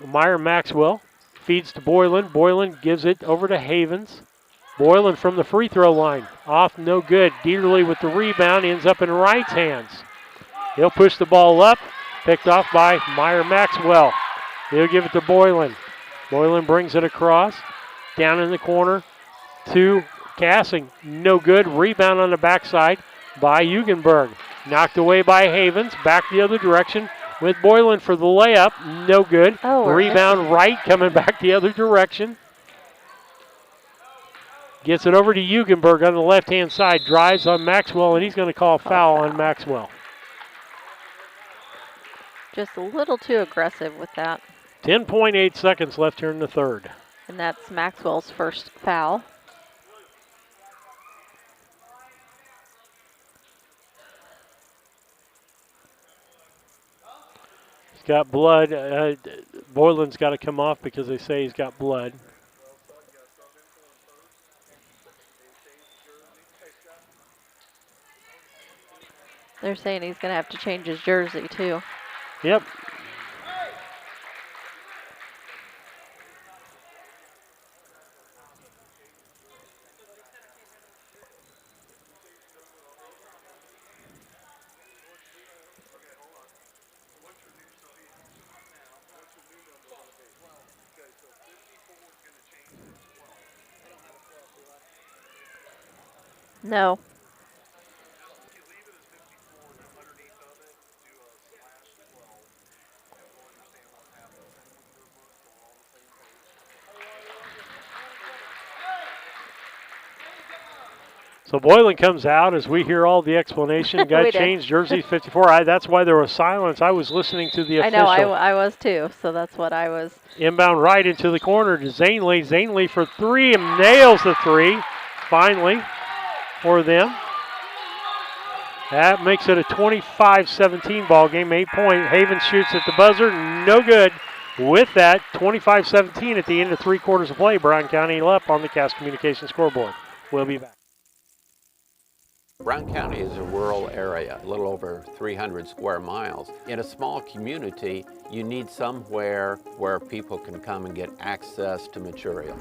Speaker 2: Meyer Maxwell feeds to Boylan. Boylan gives it over to Havens. Boylan from the free throw line. Off, no good. Dieterle with the rebound, ends up in Wright's hands. He'll push the ball up. Picked off by Meyer Maxwell. He'll give it to Boylan. Boylan brings it across. Down in the corner to Cassing. No good. Rebound on the backside by Hugenberg. Knocked away by Havens. Back the other direction with Boylan for the layup. No good.
Speaker 3: Oh,
Speaker 2: rebound Wright coming back the other direction. Gets it over to Hugenberg on the left-hand side. Drives on Maxwell, and he's going to call a foul on Maxwell.
Speaker 3: Just a little too aggressive with that.
Speaker 2: 10.8 seconds left here in the third.
Speaker 3: And that's Maxwell's first foul.
Speaker 2: He's got blood. Boylan's got to come off because they say he's got blood.
Speaker 3: They're saying he's going to have to change his jersey too.
Speaker 2: Yep.
Speaker 3: No.
Speaker 2: So Boylan comes out as we hear all the explanation. Got changed jersey 54. That's why there was silence. I was listening to the official.
Speaker 3: I know, I was too. So that's what I was.
Speaker 2: Inbound right into the corner to Zanley. Zanley for three and nails the three. Finally for them. That makes it a 25-17 ball game. 8 point. Havens shoots at the buzzer. No good. With that, 25-17 at the end of 3 quarters of play. Brown County up on the Cass Communications scoreboard. We'll be back.
Speaker 8: Brown County is a rural area, a little over 300 square miles. In a small community, you need somewhere where people can come and get access to materials.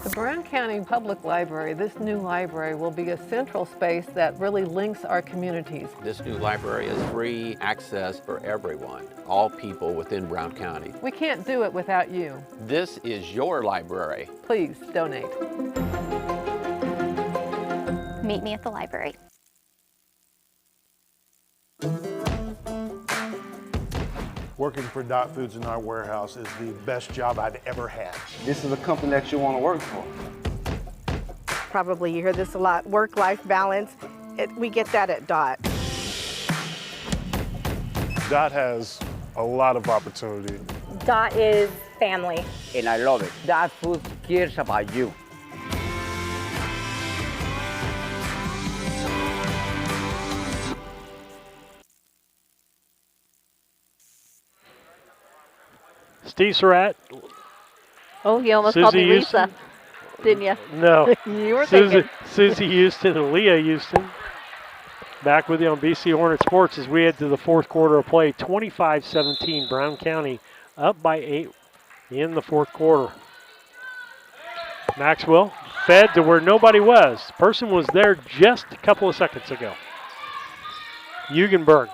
Speaker 9: The Brown County Public Library, this new library, will be a central space that really links our communities.
Speaker 8: This new library is free access for everyone, all people within Brown County.
Speaker 9: We can't do it without you.
Speaker 8: This is your library.
Speaker 9: Please donate.
Speaker 23: Meet me at the library.
Speaker 24: Working for Dot Foods in our warehouse is the best job I've ever had.
Speaker 25: This is a company that you want to work for.
Speaker 26: Probably you hear this a lot, work-life balance. We get that at Dot.
Speaker 24: Dot has a lot of opportunity.
Speaker 23: Dot is family.
Speaker 25: And I love it. Dot Foods cares about you.
Speaker 2: Steve Surratt.
Speaker 3: Oh, you almost
Speaker 2: Susie
Speaker 3: called me
Speaker 2: Houston.
Speaker 3: Lisa, didn't you?
Speaker 2: No.
Speaker 3: You were thinking.
Speaker 2: Susie Houston and Leah Houston. Back with you on BC Hornet Sports as we head to the fourth quarter of play. 25-17, Brown County up by 8 in the fourth quarter. Maxwell fed to where nobody was. Person was there just a couple of seconds ago. Hugenberg.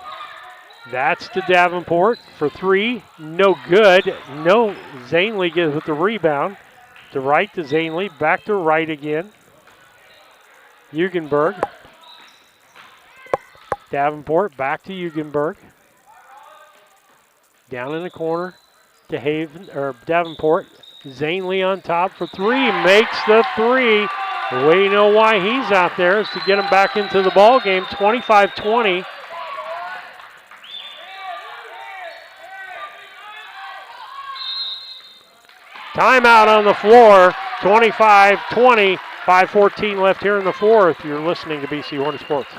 Speaker 2: That's to Davenport for 3. No good. No. Zanley gets with the rebound. To right to Zanley. Back to right again. Hugenberg. Davenport back to Hugenberg. Down in the corner to Davenport. Zanley on top for 3. Makes the 3. We know why he's out there, is to get him back into the ball game. 25-20. Timeout on the floor. 25-20. 5:14 left here in the fourth. You're listening to BC Hornet Sports.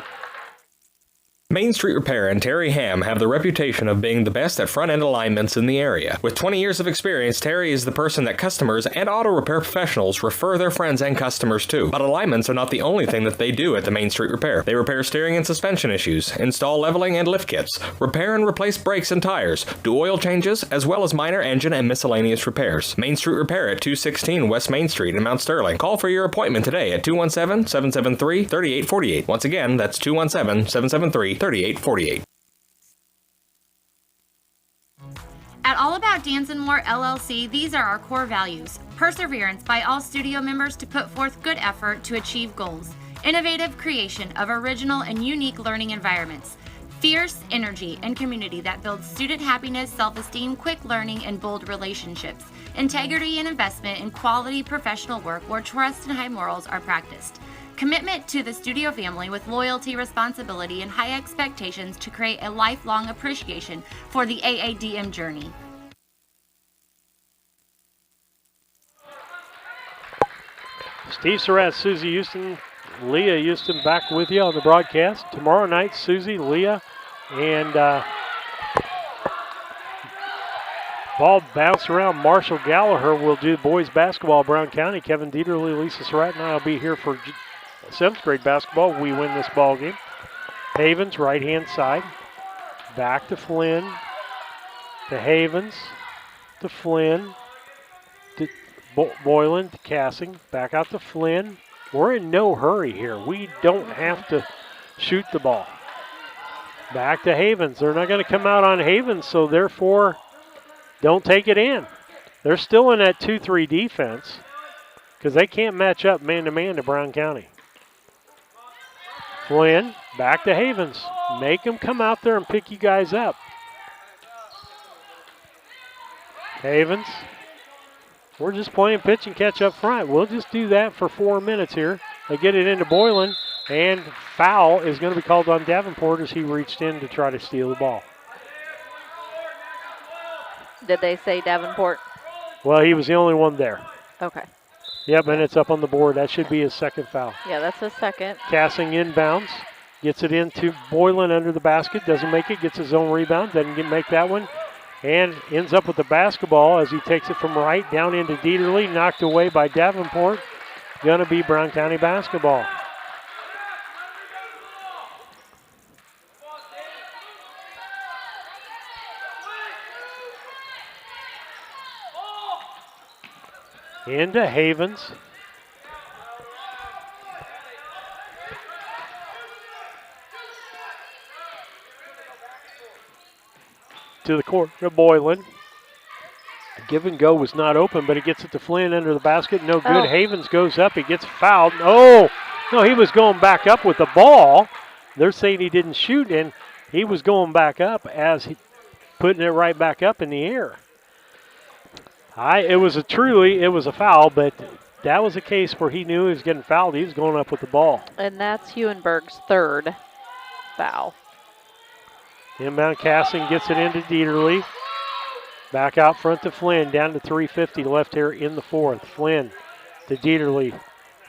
Speaker 22: Main Street Repair and Terry Ham have the reputation of being the best at front-end alignments in the area. With 20 years of experience, Terry is the person that customers and auto repair professionals refer their friends and customers to. But alignments are not the only thing that they do at the Main Street Repair. They repair steering and suspension issues, install leveling and lift kits, repair and replace brakes and tires, do oil changes, as well as minor engine and miscellaneous repairs. Main Street Repair at 216 West Main Street in Mount Sterling. Call for your appointment today at 217-773-3848. Once again, that's 217-773-3848.
Speaker 10: At All About Dance and More LLC, these are our core values. Perseverance by all studio members to put forth good effort to achieve goals. Innovative creation of original and unique learning environments. Fierce energy and community that builds student happiness, self-esteem, quick learning, and bold relationships. Integrity and investment in quality professional work where trust and high morals are practiced. Commitment to the studio family with loyalty, responsibility, and high expectations to create a lifelong appreciation for the AADM journey.
Speaker 2: Steve Surratt, Susie Houston, Leah Houston back with you on the broadcast. Tomorrow night, Susie, Leah, and ball bounced around. Marshall Gallagher will do boys basketball, Brown County. Kevin Dieterle, Lisa Surratt, and I will be here for 7th grade basketball. We win this ball game. Havens, right-hand side. Back to Flynn. To Havens. To Flynn. To Boylan. To Cassing. Back out to Flynn. We're in no hurry here. We don't have to shoot the ball. Back to Havens. They're not going to come out on Havens, so therefore don't take it in. They're still in that 2-3 defense because they can't match up man-to-man to Brown County. Flynn, back to Havens. Make them come out there and pick you guys up. Havens. We're just playing pitch and catch up front. We'll just do that for 4 minutes here. They get it into Boylan, and foul is going to be called on Davenport as he reached in to try to steal the ball.
Speaker 3: Did they say Davenport?
Speaker 2: Well, he was the only one there.
Speaker 3: Okay.
Speaker 2: Yep, and it's up on the board. That should be his second foul.
Speaker 3: Yeah, that's his second.
Speaker 2: Cassing inbounds. Gets it into Boylan under the basket. Doesn't make it. Gets his own rebound. Doesn't make that one. And ends up with the basketball as he takes it from right down into Dieterle. Knocked away by Davenport. Going to be Brown County basketball. Into Havens. To the court to Boylan. Give and go was not open, but he gets it to Flynn under the basket. No good. Havens goes up. He gets fouled. Oh, no, he was going back up with the ball. They're saying he didn't shoot, and he was going back up as he putting it right back up in the air. It was a foul, but that was a case where he knew he was getting fouled. He was going up with the ball.
Speaker 3: And that's Huenberg's third foul.
Speaker 2: Inbound Cassing gets it into Dieterle. Back out front to Flynn, down to 3:50 left here in the fourth. Flynn to Dieterle.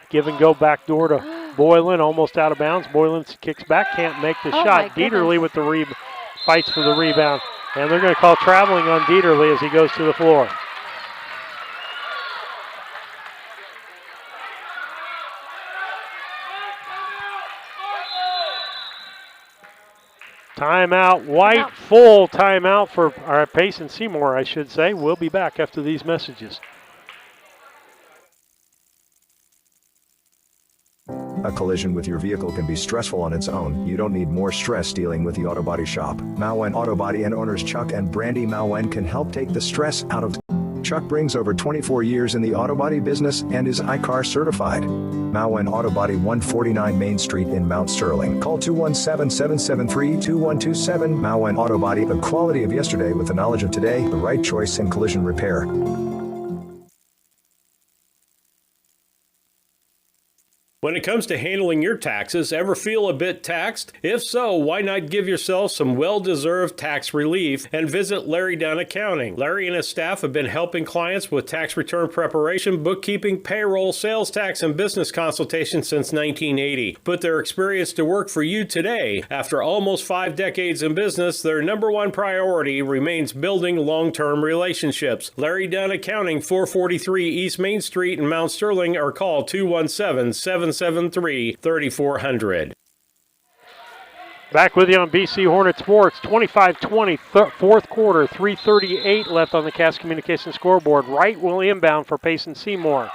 Speaker 2: Give and go back door to Boylan, almost out of bounds. Boylan kicks back, can't make the shot. Dieterle with the fights for the rebound. And they're going to call traveling on Dieterle as he goes to the floor. Timeout, White, full timeout for Payson Seymour, I should say. We'll be back after these messages.
Speaker 11: A collision with your vehicle can be stressful on its own. You don't need more stress dealing with the Auto Body Shop. Mauen Auto Body and owners Chuck and Brandy Mauen can help take the stress out of. Chuck brings over 24 years in the auto body business and is ICAR certified. Mauen Auto Body, 149 Main Street in Mount Sterling. Call 217-773-2127. Mauen Auto Body, the quality of yesterday with the knowledge of today, the right choice in collision repair.
Speaker 1: When it comes to handling your taxes, ever feel a bit taxed? If so, why not give yourself some well-deserved tax relief and visit Larry Dunn Accounting. Larry and his staff have been helping clients with tax return preparation, bookkeeping, payroll, sales tax, and business consultation since 1980. Put their experience to work for you today. After almost 5 decades in business, their number one priority remains building long-term relationships. Larry Dunn Accounting, 443 East Main Street in Mount Sterling, or call 217-773-3400.
Speaker 2: Back with you on BC Hornet Sports. 25-20, fourth quarter, 3:38 left on the Cass Communications scoreboard. Wright will inbound for Payson Seymour.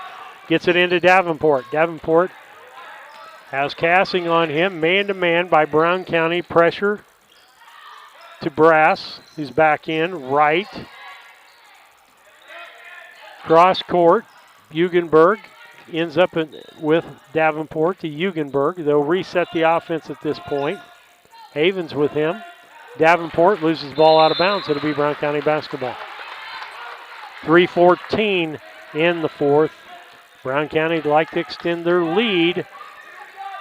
Speaker 2: Gets it into Davenport. Davenport has Cassing on him, man-to-man by Brown County. Pressure to Brass, who's back in. Wright. Cross court, Hugenberg. Ends up with Davenport to Hugenberg. They'll reset the offense at this point. Havens with him. Davenport loses the ball out of bounds. It'll be Brown County basketball. 3:14 in the fourth. Brown County would like to extend their lead.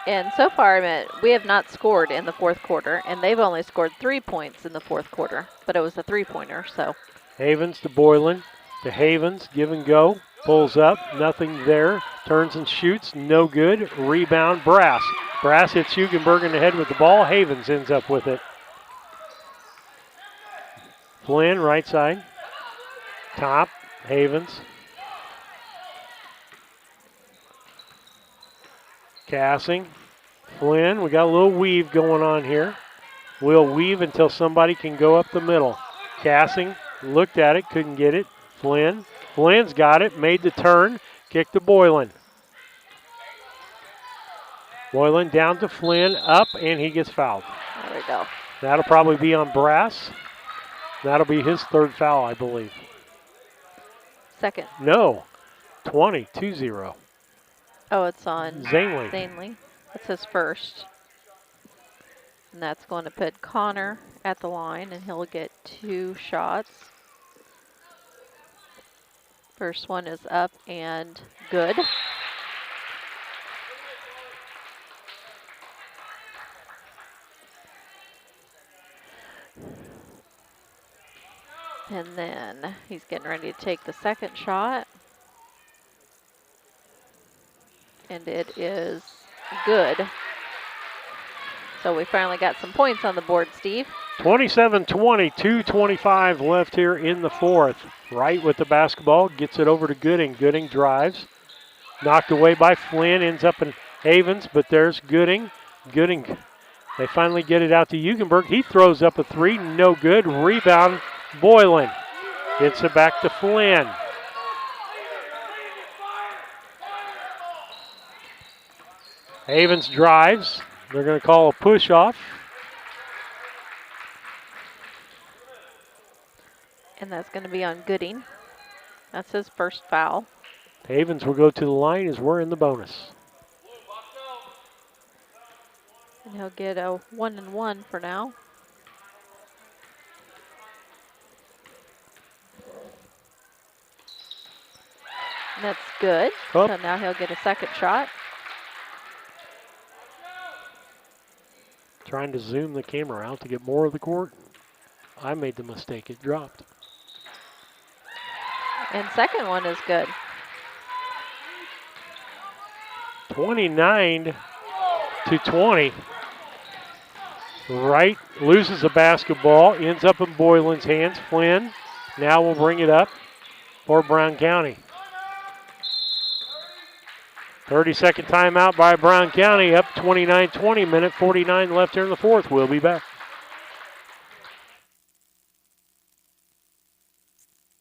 Speaker 3: And so far, we have not scored in the fourth quarter, and they've only scored 3 points in the fourth quarter, but it was a three-pointer, so.
Speaker 2: Havens to Boylan. To Havens, give and go. Pulls up, nothing there. Turns and shoots, no good. Rebound, Brass. Brass hits Hugenberg in the head with the ball. Havens ends up with it. Flynn, right side. Top, Havens. Cassing. Flynn, we got a little weave going on here. We'll weave until somebody can go up the middle. Cassing, looked at it, couldn't get it. Flynn. Flynn's got it, made the turn, kick to Boylan. Boylan down to Flynn, up, and he gets fouled.
Speaker 3: There we go.
Speaker 2: That'll probably be on Brass. That'll be his third foul, I believe.
Speaker 3: Second.
Speaker 2: No, 20-0.
Speaker 3: Oh, it's on
Speaker 2: Zanley.
Speaker 3: Zanley. That's his first. And that's going to put Connor at the line, and he'll get 2 shots. First one is up and good. And then he's getting ready to take the second shot. And it is good. So we finally got some points on the board, Steve.
Speaker 2: 27-20, 2:25 left here in the fourth. Wright with the basketball, gets it over to Gooding. Gooding drives. Knocked away by Flynn, ends up in Havens, but there's Gooding. Gooding, they finally get it out to Hugenberg. He throws up a 3, no good. Rebound, Boylan. Gets it back to Flynn. Havens drives. They're going to call a push-off.
Speaker 3: And that's going to be on Gooding. That's his first foul.
Speaker 2: Havens will go to the line as we're in the bonus.
Speaker 3: And he'll get a 1-and-1 for now. And that's good.
Speaker 2: Oh.
Speaker 3: So now he'll get a second shot.
Speaker 2: Trying to zoom the camera out to get more of the court. I made the mistake, it dropped.
Speaker 3: And second one is good.
Speaker 2: 29-20. Wright loses the basketball, ends up in Boylan's hands. Flynn now will bring it up for Brown County. 30-second timeout by Brown County, up 29-20, minute 49 left here in the fourth. We'll be back.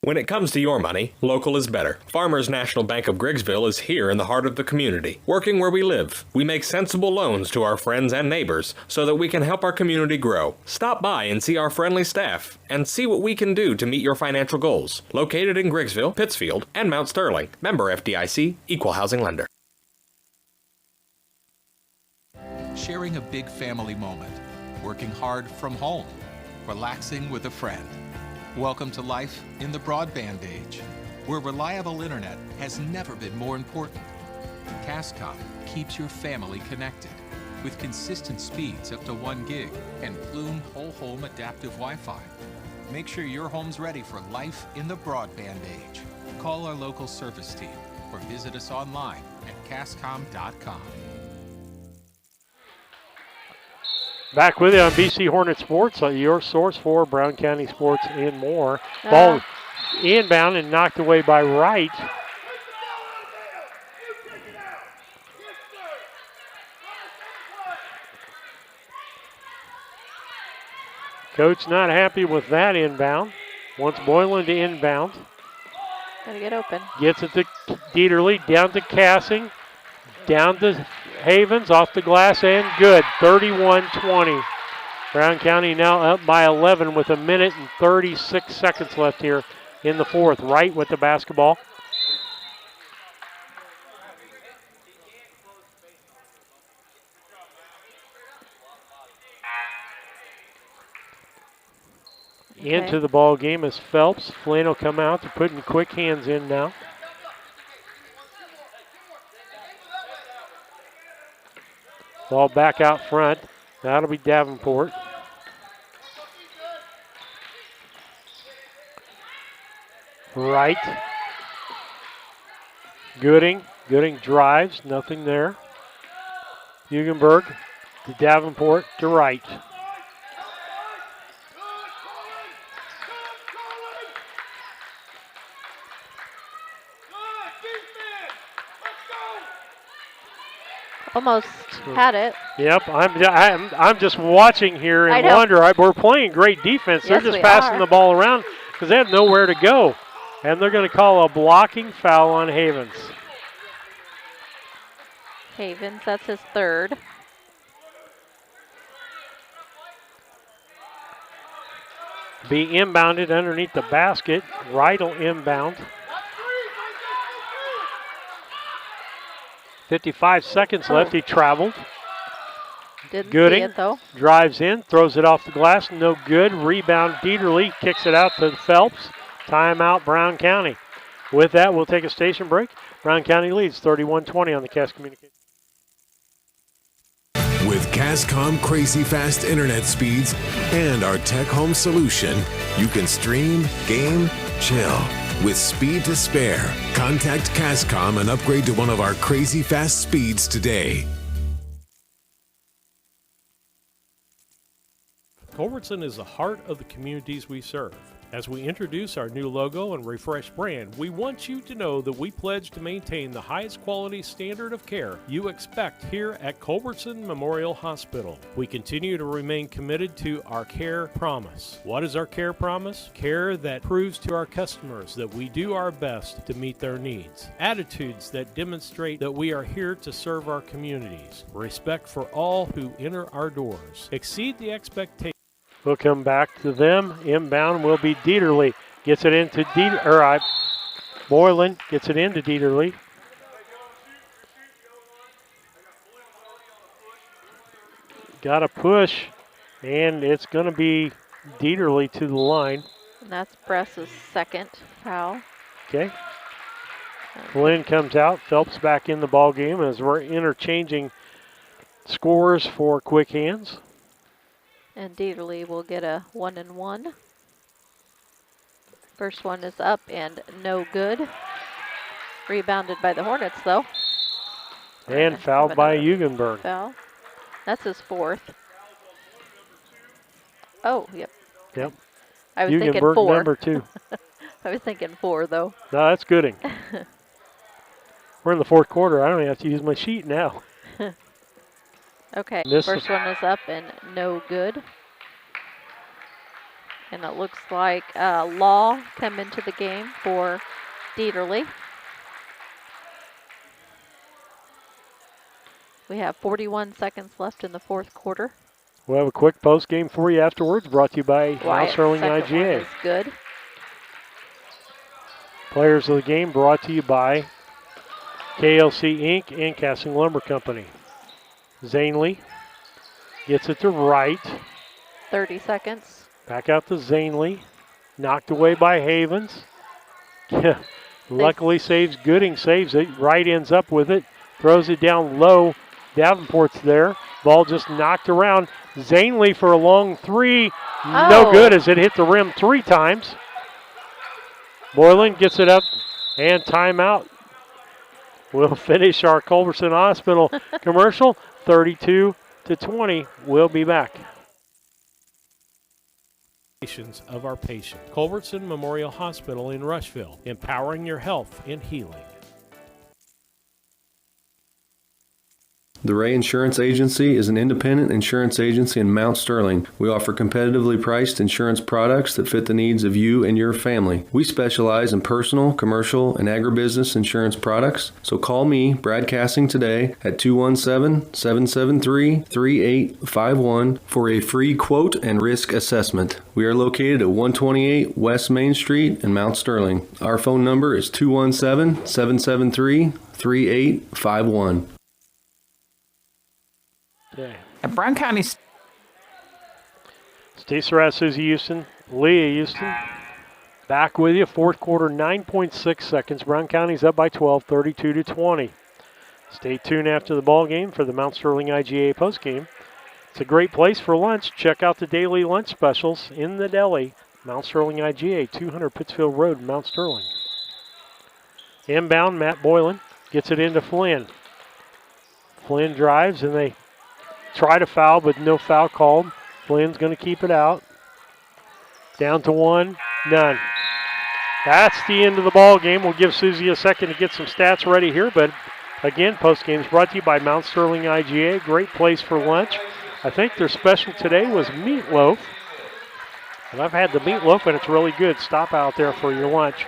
Speaker 22: When it comes to your money, local is better. Farmers National Bank of Griggsville is here in the heart of the community, working where we live. We make sensible loans to our friends and neighbors so that we can help our community grow. Stop by and see our friendly staff and see what we can do to meet your financial goals. Located in Griggsville, Pittsfield, and Mount Sterling. Member FDIC, Equal Housing Lender.
Speaker 4: Sharing a big family moment, working hard from home, relaxing with a friend. Welcome to life in the broadband age, where reliable internet has never been more important. Cascom keeps your family connected with consistent speeds up to 1 gig and Plume whole home adaptive Wi-Fi. Make sure your home's ready for life in the broadband age. Call our local service team or visit us online at cascom.com.
Speaker 2: Back with you on BC Hornet Sports, your source for Brown County sports and more. Ball inbound and knocked away by Wright. Coach not happy with that inbound. Wants Boylan to inbound.
Speaker 3: Gotta get open.
Speaker 2: Gets it to Dieterle, down to Cassing, down to Havens, off the glass and good. 31-20. Brown County now up by 11 with 1 minute and 36 seconds left here in the fourth. Wright with the basketball. Into the ball game is Phelps. Flynn will come out to putting quick hands in now. Ball back out front. That'll be Davenport. Right. Gooding. Gooding drives. Nothing there. Hugenberg to Davenport to Wright.
Speaker 3: Almost had it.
Speaker 2: Yep, I'm just watching here and wonder. We're playing great defense. They're just passing the ball around because they have nowhere to go. And they're going to call a blocking foul on Havens.
Speaker 3: Havens, that's his third.
Speaker 2: Be inbounded underneath the basket. Wright will inbound. 55 seconds left. He traveled.
Speaker 3: Didn't
Speaker 2: Gooding
Speaker 3: see it, though.
Speaker 2: Drives in, throws it off the glass. No good. Rebound. Dieterle kicks it out to Phelps. Timeout, Brown County. With that, we'll take a station break. Brown County leads 31-20 on the Cass Communications.
Speaker 14: With Cascom crazy fast internet speeds and our tech home solution, you can stream, game, chill with speed to spare. Contact Cascom and upgrade to one of our crazy fast speeds today.
Speaker 1: Culbertson is the heart of the communities we serve. As we introduce our new logo and refreshed brand, we want you to know that we pledge to maintain the highest quality standard of care you expect here at Culbertson Memorial Hospital. We continue to remain committed to our care promise. What is our care promise? Care that proves to our customers that we do our best to meet their needs. Attitudes that demonstrate that we are here to serve our communities. Respect for all who enter our doors. Exceed the expectations.
Speaker 2: We'll come back to them. Inbound will be Dieterle. Gets it into Boylan gets it into Dieterle. Got a push, and it's going to be Dieterle to the line.
Speaker 3: And that's Bress's second foul.
Speaker 2: Okay. Flynn comes out. Phelps back in the ball game as we're interchanging scores for quick hands.
Speaker 3: And Dieterle will get a 1-and-1. First one is up and no good. Rebounded by the Hornets, though.
Speaker 2: And fouled by Hugenberg.
Speaker 3: Foul. That's his fourth. Oh, yep.
Speaker 2: Yep.
Speaker 3: I was
Speaker 2: you
Speaker 3: thinking
Speaker 2: can burn
Speaker 3: 4.
Speaker 2: number 2.
Speaker 3: I was thinking 4, though.
Speaker 2: No, that's gooding. We're in the fourth quarter. I don't even have to use my sheet now.
Speaker 3: Okay, first one is up and no good. And it looks like Law come into the game for Dieterle. We have 41 seconds left in the fourth quarter.
Speaker 2: We'll have a quick post game for you afterwards, brought to you by
Speaker 3: Wyatt,
Speaker 2: Sterling
Speaker 3: second
Speaker 2: IGA.
Speaker 3: one is good.
Speaker 2: Players of the game brought to you by KLC Inc. and Casting Lumber Company. Zanely gets it to Wright.
Speaker 3: 30 seconds.
Speaker 2: Back out to Zanely. Knocked away by Havens. Luckily saves Gooding, saves it. Wright ends up with it. Throws it down low. Davenport's there. Ball just knocked around. Zanely for a long 3. No good as it hit the rim 3 times. Boylan gets it up and timeout. We'll finish our Culberson Hospital commercial. 32-20. We'll be back.
Speaker 1: Of our patient. Culbertson Memorial Hospital in Rushville, empowering your health and healing.
Speaker 5: The Ray Insurance Agency is an independent insurance agency in Mount Sterling. We offer competitively priced insurance products that fit the needs of you and your family. We specialize in personal, commercial, and agribusiness insurance products. So call me, Brad Cassing, today at 217-773-3851 for a free quote and risk assessment. We are located at 128 West Main Street in Mount Sterling. Our phone number is 217-773-3851.
Speaker 2: Okay.
Speaker 6: At Brown County.
Speaker 2: Steve Surratt, Susie Houston, Leah Houston, back with you. Fourth quarter, 9.6 seconds. Brown County's up by 12, 32-20. Stay tuned after the ball game for the Mount Sterling IGA postgame. It's a great place for lunch. Check out the daily lunch specials in the deli. Mount Sterling IGA, 200 Pittsfield Road, Mount Sterling. Inbound, Matt Boylan gets it into Flynn. Flynn drives and they try to foul, but no foul called. Flynn's going to keep it out. Down to 1, none. That's the end of the ball game. We'll give Susie a second to get some stats ready here, but again, post-game is brought to you by Mount Sterling IGA. Great place for lunch. I think their special today was meatloaf. And I've had the meatloaf, and it's really good. Stop out there for your lunch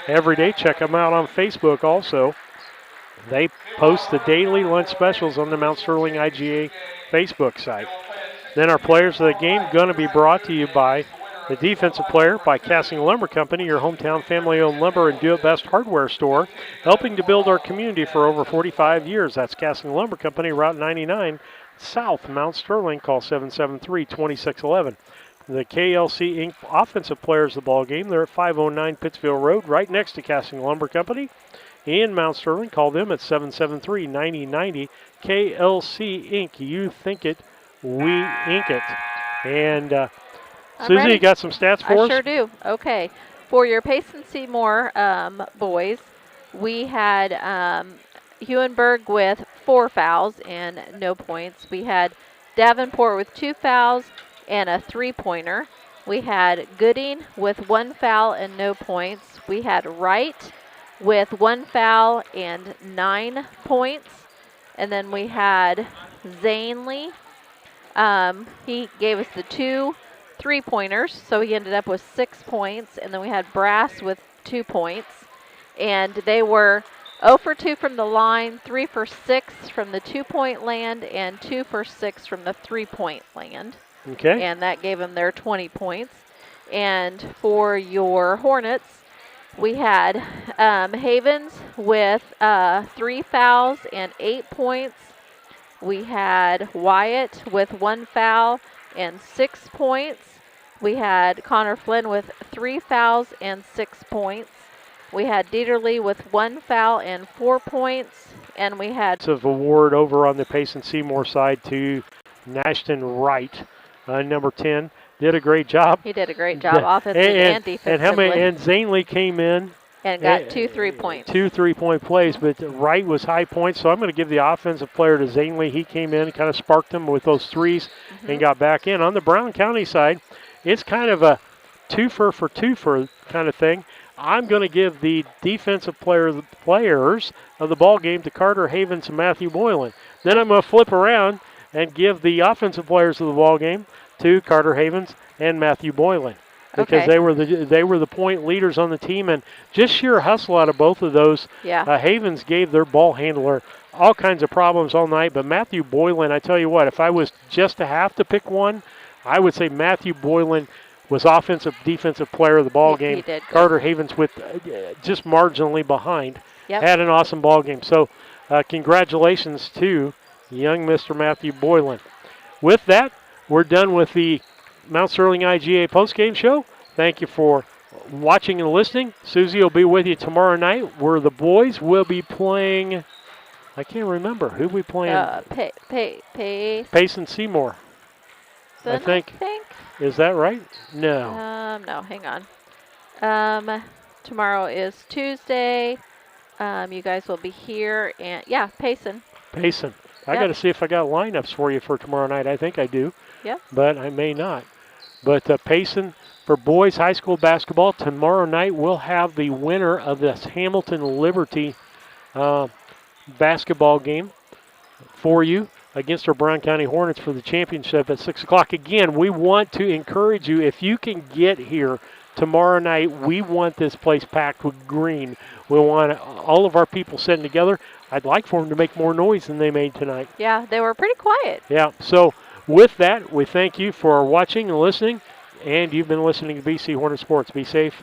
Speaker 2: every day. Check them out on Facebook also. They post the daily lunch specials on the Mount Sterling IGA Facebook site. Then our players of the game going to be brought to you by the defensive player by Casting Lumber Company, your hometown family-owned lumber and do-it-best hardware store, helping to build our community for over 45 years. That's Casting Lumber Company, Route 99, South Mount Sterling. Call 773-2611. The KLC Inc. offensive players of the ball game, they're at 509 Pittsfield Road, right next to Casting Lumber Company in Mount Sterling. Call them at 773-9090. KLC Inc. You think it, we ink it. And Susie, you got some stats for us?
Speaker 3: I sure do. Okay. For your Payson Seymour boys, we had Huenberg with 4 fouls and no points. We had Davenport with 2 fouls and a 3-pointer. We had Gooding with 1 foul and no points. We had Wright with 1 foul and 9 points. And then we had Zanely. He gave us the 2 3-pointers, so he ended up with 6 points. And then we had Brass with 2 points. And they were 0 for 2 from the line, 3 for 6 from the 2-point land, and 2 for 6 from the 3-point land.
Speaker 2: Okay.
Speaker 3: And that gave them their 20 points. And for your Hornets, we had Havens with 3 fouls and 8 points. We had Wyatt with 1 foul and 6 points. We had Connor Flynn with 3 fouls and 6 points. We had Dieterle with 1 foul and 4 points. And we had
Speaker 2: award over on the Payson Seymour side to Nashton Wright, number 10. Did a great job.
Speaker 3: He did a great job offensively and defensively.
Speaker 2: And Zanely came in
Speaker 3: And got 2 3-points.
Speaker 2: 2 3-point plays, but Wright was high points, so I'm going to give the offensive player to Zangley. He came in and kind of sparked them with those threes and got back in. On the Brown County side, it's kind of a twofer for twofer kind of thing. I'm going to give the defensive players of the ball game to Carter Havens and Matthew Boylan. Then I'm going to flip around and give the offensive players of the ball game to Carter Havens and Matthew Boylan, because they were the point leaders on the team, and just sheer hustle out of both of those.
Speaker 3: Yeah.
Speaker 2: Havens gave their ball handler all kinds of problems all night, but Matthew Boylan, I tell you what, if I was just to have to pick one, I would say Matthew Boylan was offensive defensive player of the ball game.
Speaker 3: He did.
Speaker 2: Carter Havens with just marginally behind had an awesome ball game. So congratulations to young Mr. Matthew Boylan. With that, we're done with the Mount Sterling IGA postgame show. Thank you for watching and listening. Susie will be with you tomorrow night, where the boys will be playing. I can't remember who we playing. Payson Seymour. I think. Is that right? No.
Speaker 3: No, hang on. Tomorrow is Tuesday. You guys will be here, and Payson.
Speaker 2: Payson. I got to see if I got lineups for you for tomorrow night. I think I do.
Speaker 3: Yeah.
Speaker 2: But I may not. But Payson for boys high school basketball tomorrow night, we'll have the winner of this Hamilton Liberty basketball game for you against our Brown County Hornets for the championship at 6 o'clock. Again, we want to encourage you, if you can get here tomorrow night, we want this place packed with green. We want all of our people sitting together. I'd like for them to make more noise than they made tonight.
Speaker 3: Yeah, they were pretty quiet.
Speaker 2: Yeah, so with that, we thank you for watching and listening, and you've been listening to BC Hornet Sports. Be safe,